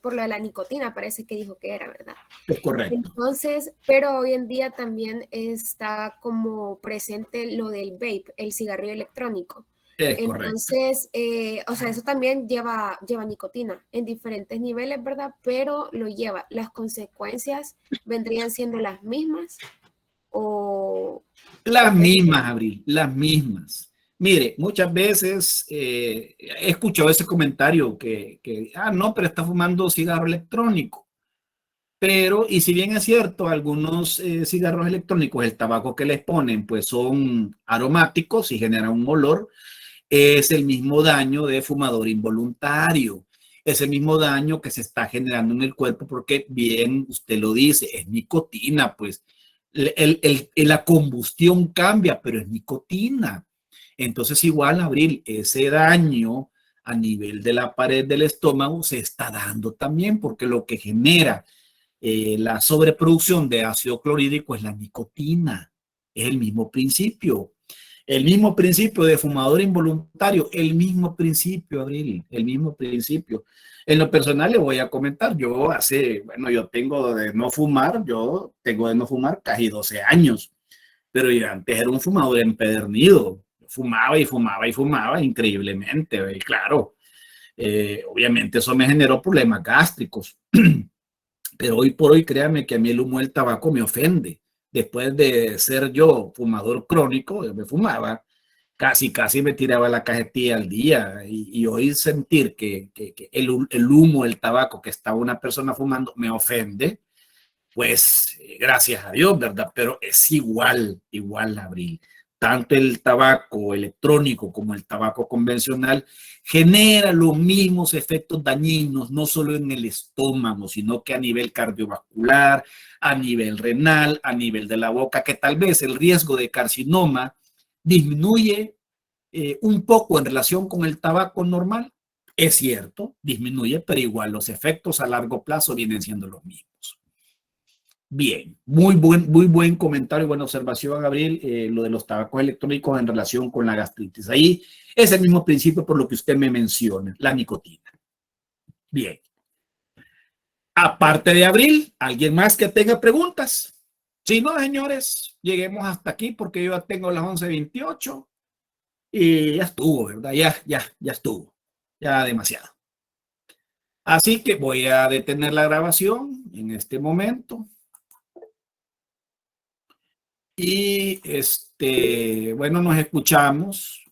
por lo de la nicotina, parece que dijo que era, ¿verdad? Es correcto. Entonces, pero hoy en día también está como presente lo del vape, el cigarrillo electrónico. Entonces, o sea, eso también lleva nicotina en diferentes niveles, ¿verdad? Pero lo lleva. ¿Las consecuencias vendrían siendo las mismas? ¿O las mismas, Abril, las mismas? Mire, muchas veces he escuchado ese comentario que no, pero está fumando cigarro electrónico. Pero, y si bien es cierto, algunos cigarros electrónicos, el tabaco que les ponen, pues son aromáticos y generan un olor, es el mismo daño de fumador involuntario. Es el mismo daño que se está generando en el cuerpo porque, bien, usted lo dice, es nicotina, pues la combustión cambia, pero es nicotina. Entonces, igual, Abril, ese daño a nivel de la pared del estómago se está dando también porque lo que genera la sobreproducción de ácido clorhídrico es la nicotina. Es el mismo principio. El mismo principio de fumador involuntario, el mismo principio, Abril, el mismo principio. En lo personal le voy a comentar, yo tengo de no fumar casi 12 años, pero yo antes era un fumador empedernido, fumaba y fumaba y fumaba increíblemente, y claro, obviamente eso me generó problemas gástricos, pero hoy por hoy créanme que a mí el humo del tabaco me ofende. Después de ser yo fumador crónico, yo me fumaba, casi me tiraba la cajetilla al día y hoy sentir que el humo del tabaco que está una persona fumando me ofende, pues gracias a Dios, ¿verdad? Pero es igual, Abril. Tanto el tabaco electrónico como el tabaco convencional genera los mismos efectos dañinos, no solo en el estómago, sino que a nivel cardiovascular, a nivel renal, a nivel de la boca, que tal vez el riesgo de carcinoma disminuye un poco en relación con el tabaco normal. Es cierto, disminuye, pero igual los efectos a largo plazo vienen siendo los mismos. Bien, muy buen comentario, buena observación, Gabriel, lo de los tabacos electrónicos en relación con la gastritis. Ahí es el mismo principio por lo que usted me menciona, la nicotina. Bien. Aparte de Abril, ¿alguien más que tenga preguntas? Si no, señores, lleguemos hasta aquí porque yo ya tengo las 11:28 y ya estuvo, ¿verdad? Ya estuvo, ya demasiado. Así que voy a detener la grabación en este momento. Y bueno, nos escuchamos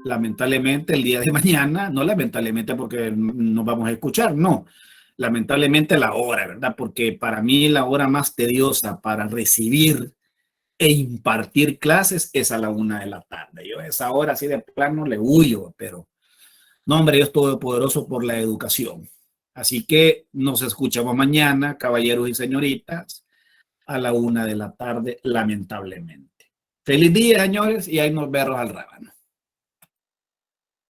lamentablemente el día de mañana, no lamentablemente porque nos vamos a escuchar, no, lamentablemente la hora, ¿verdad? Porque para mí la hora más tediosa para recibir e impartir clases es a la 1 de la tarde. Yo a esa hora así de plano le huyo, pero no, hombre, Dios todopoderoso por la educación. Así que nos escuchamos mañana, caballeros y señoritas, a la 1 de la tarde, lamentablemente. Feliz día, señores, y ahí nos vemos al rábano.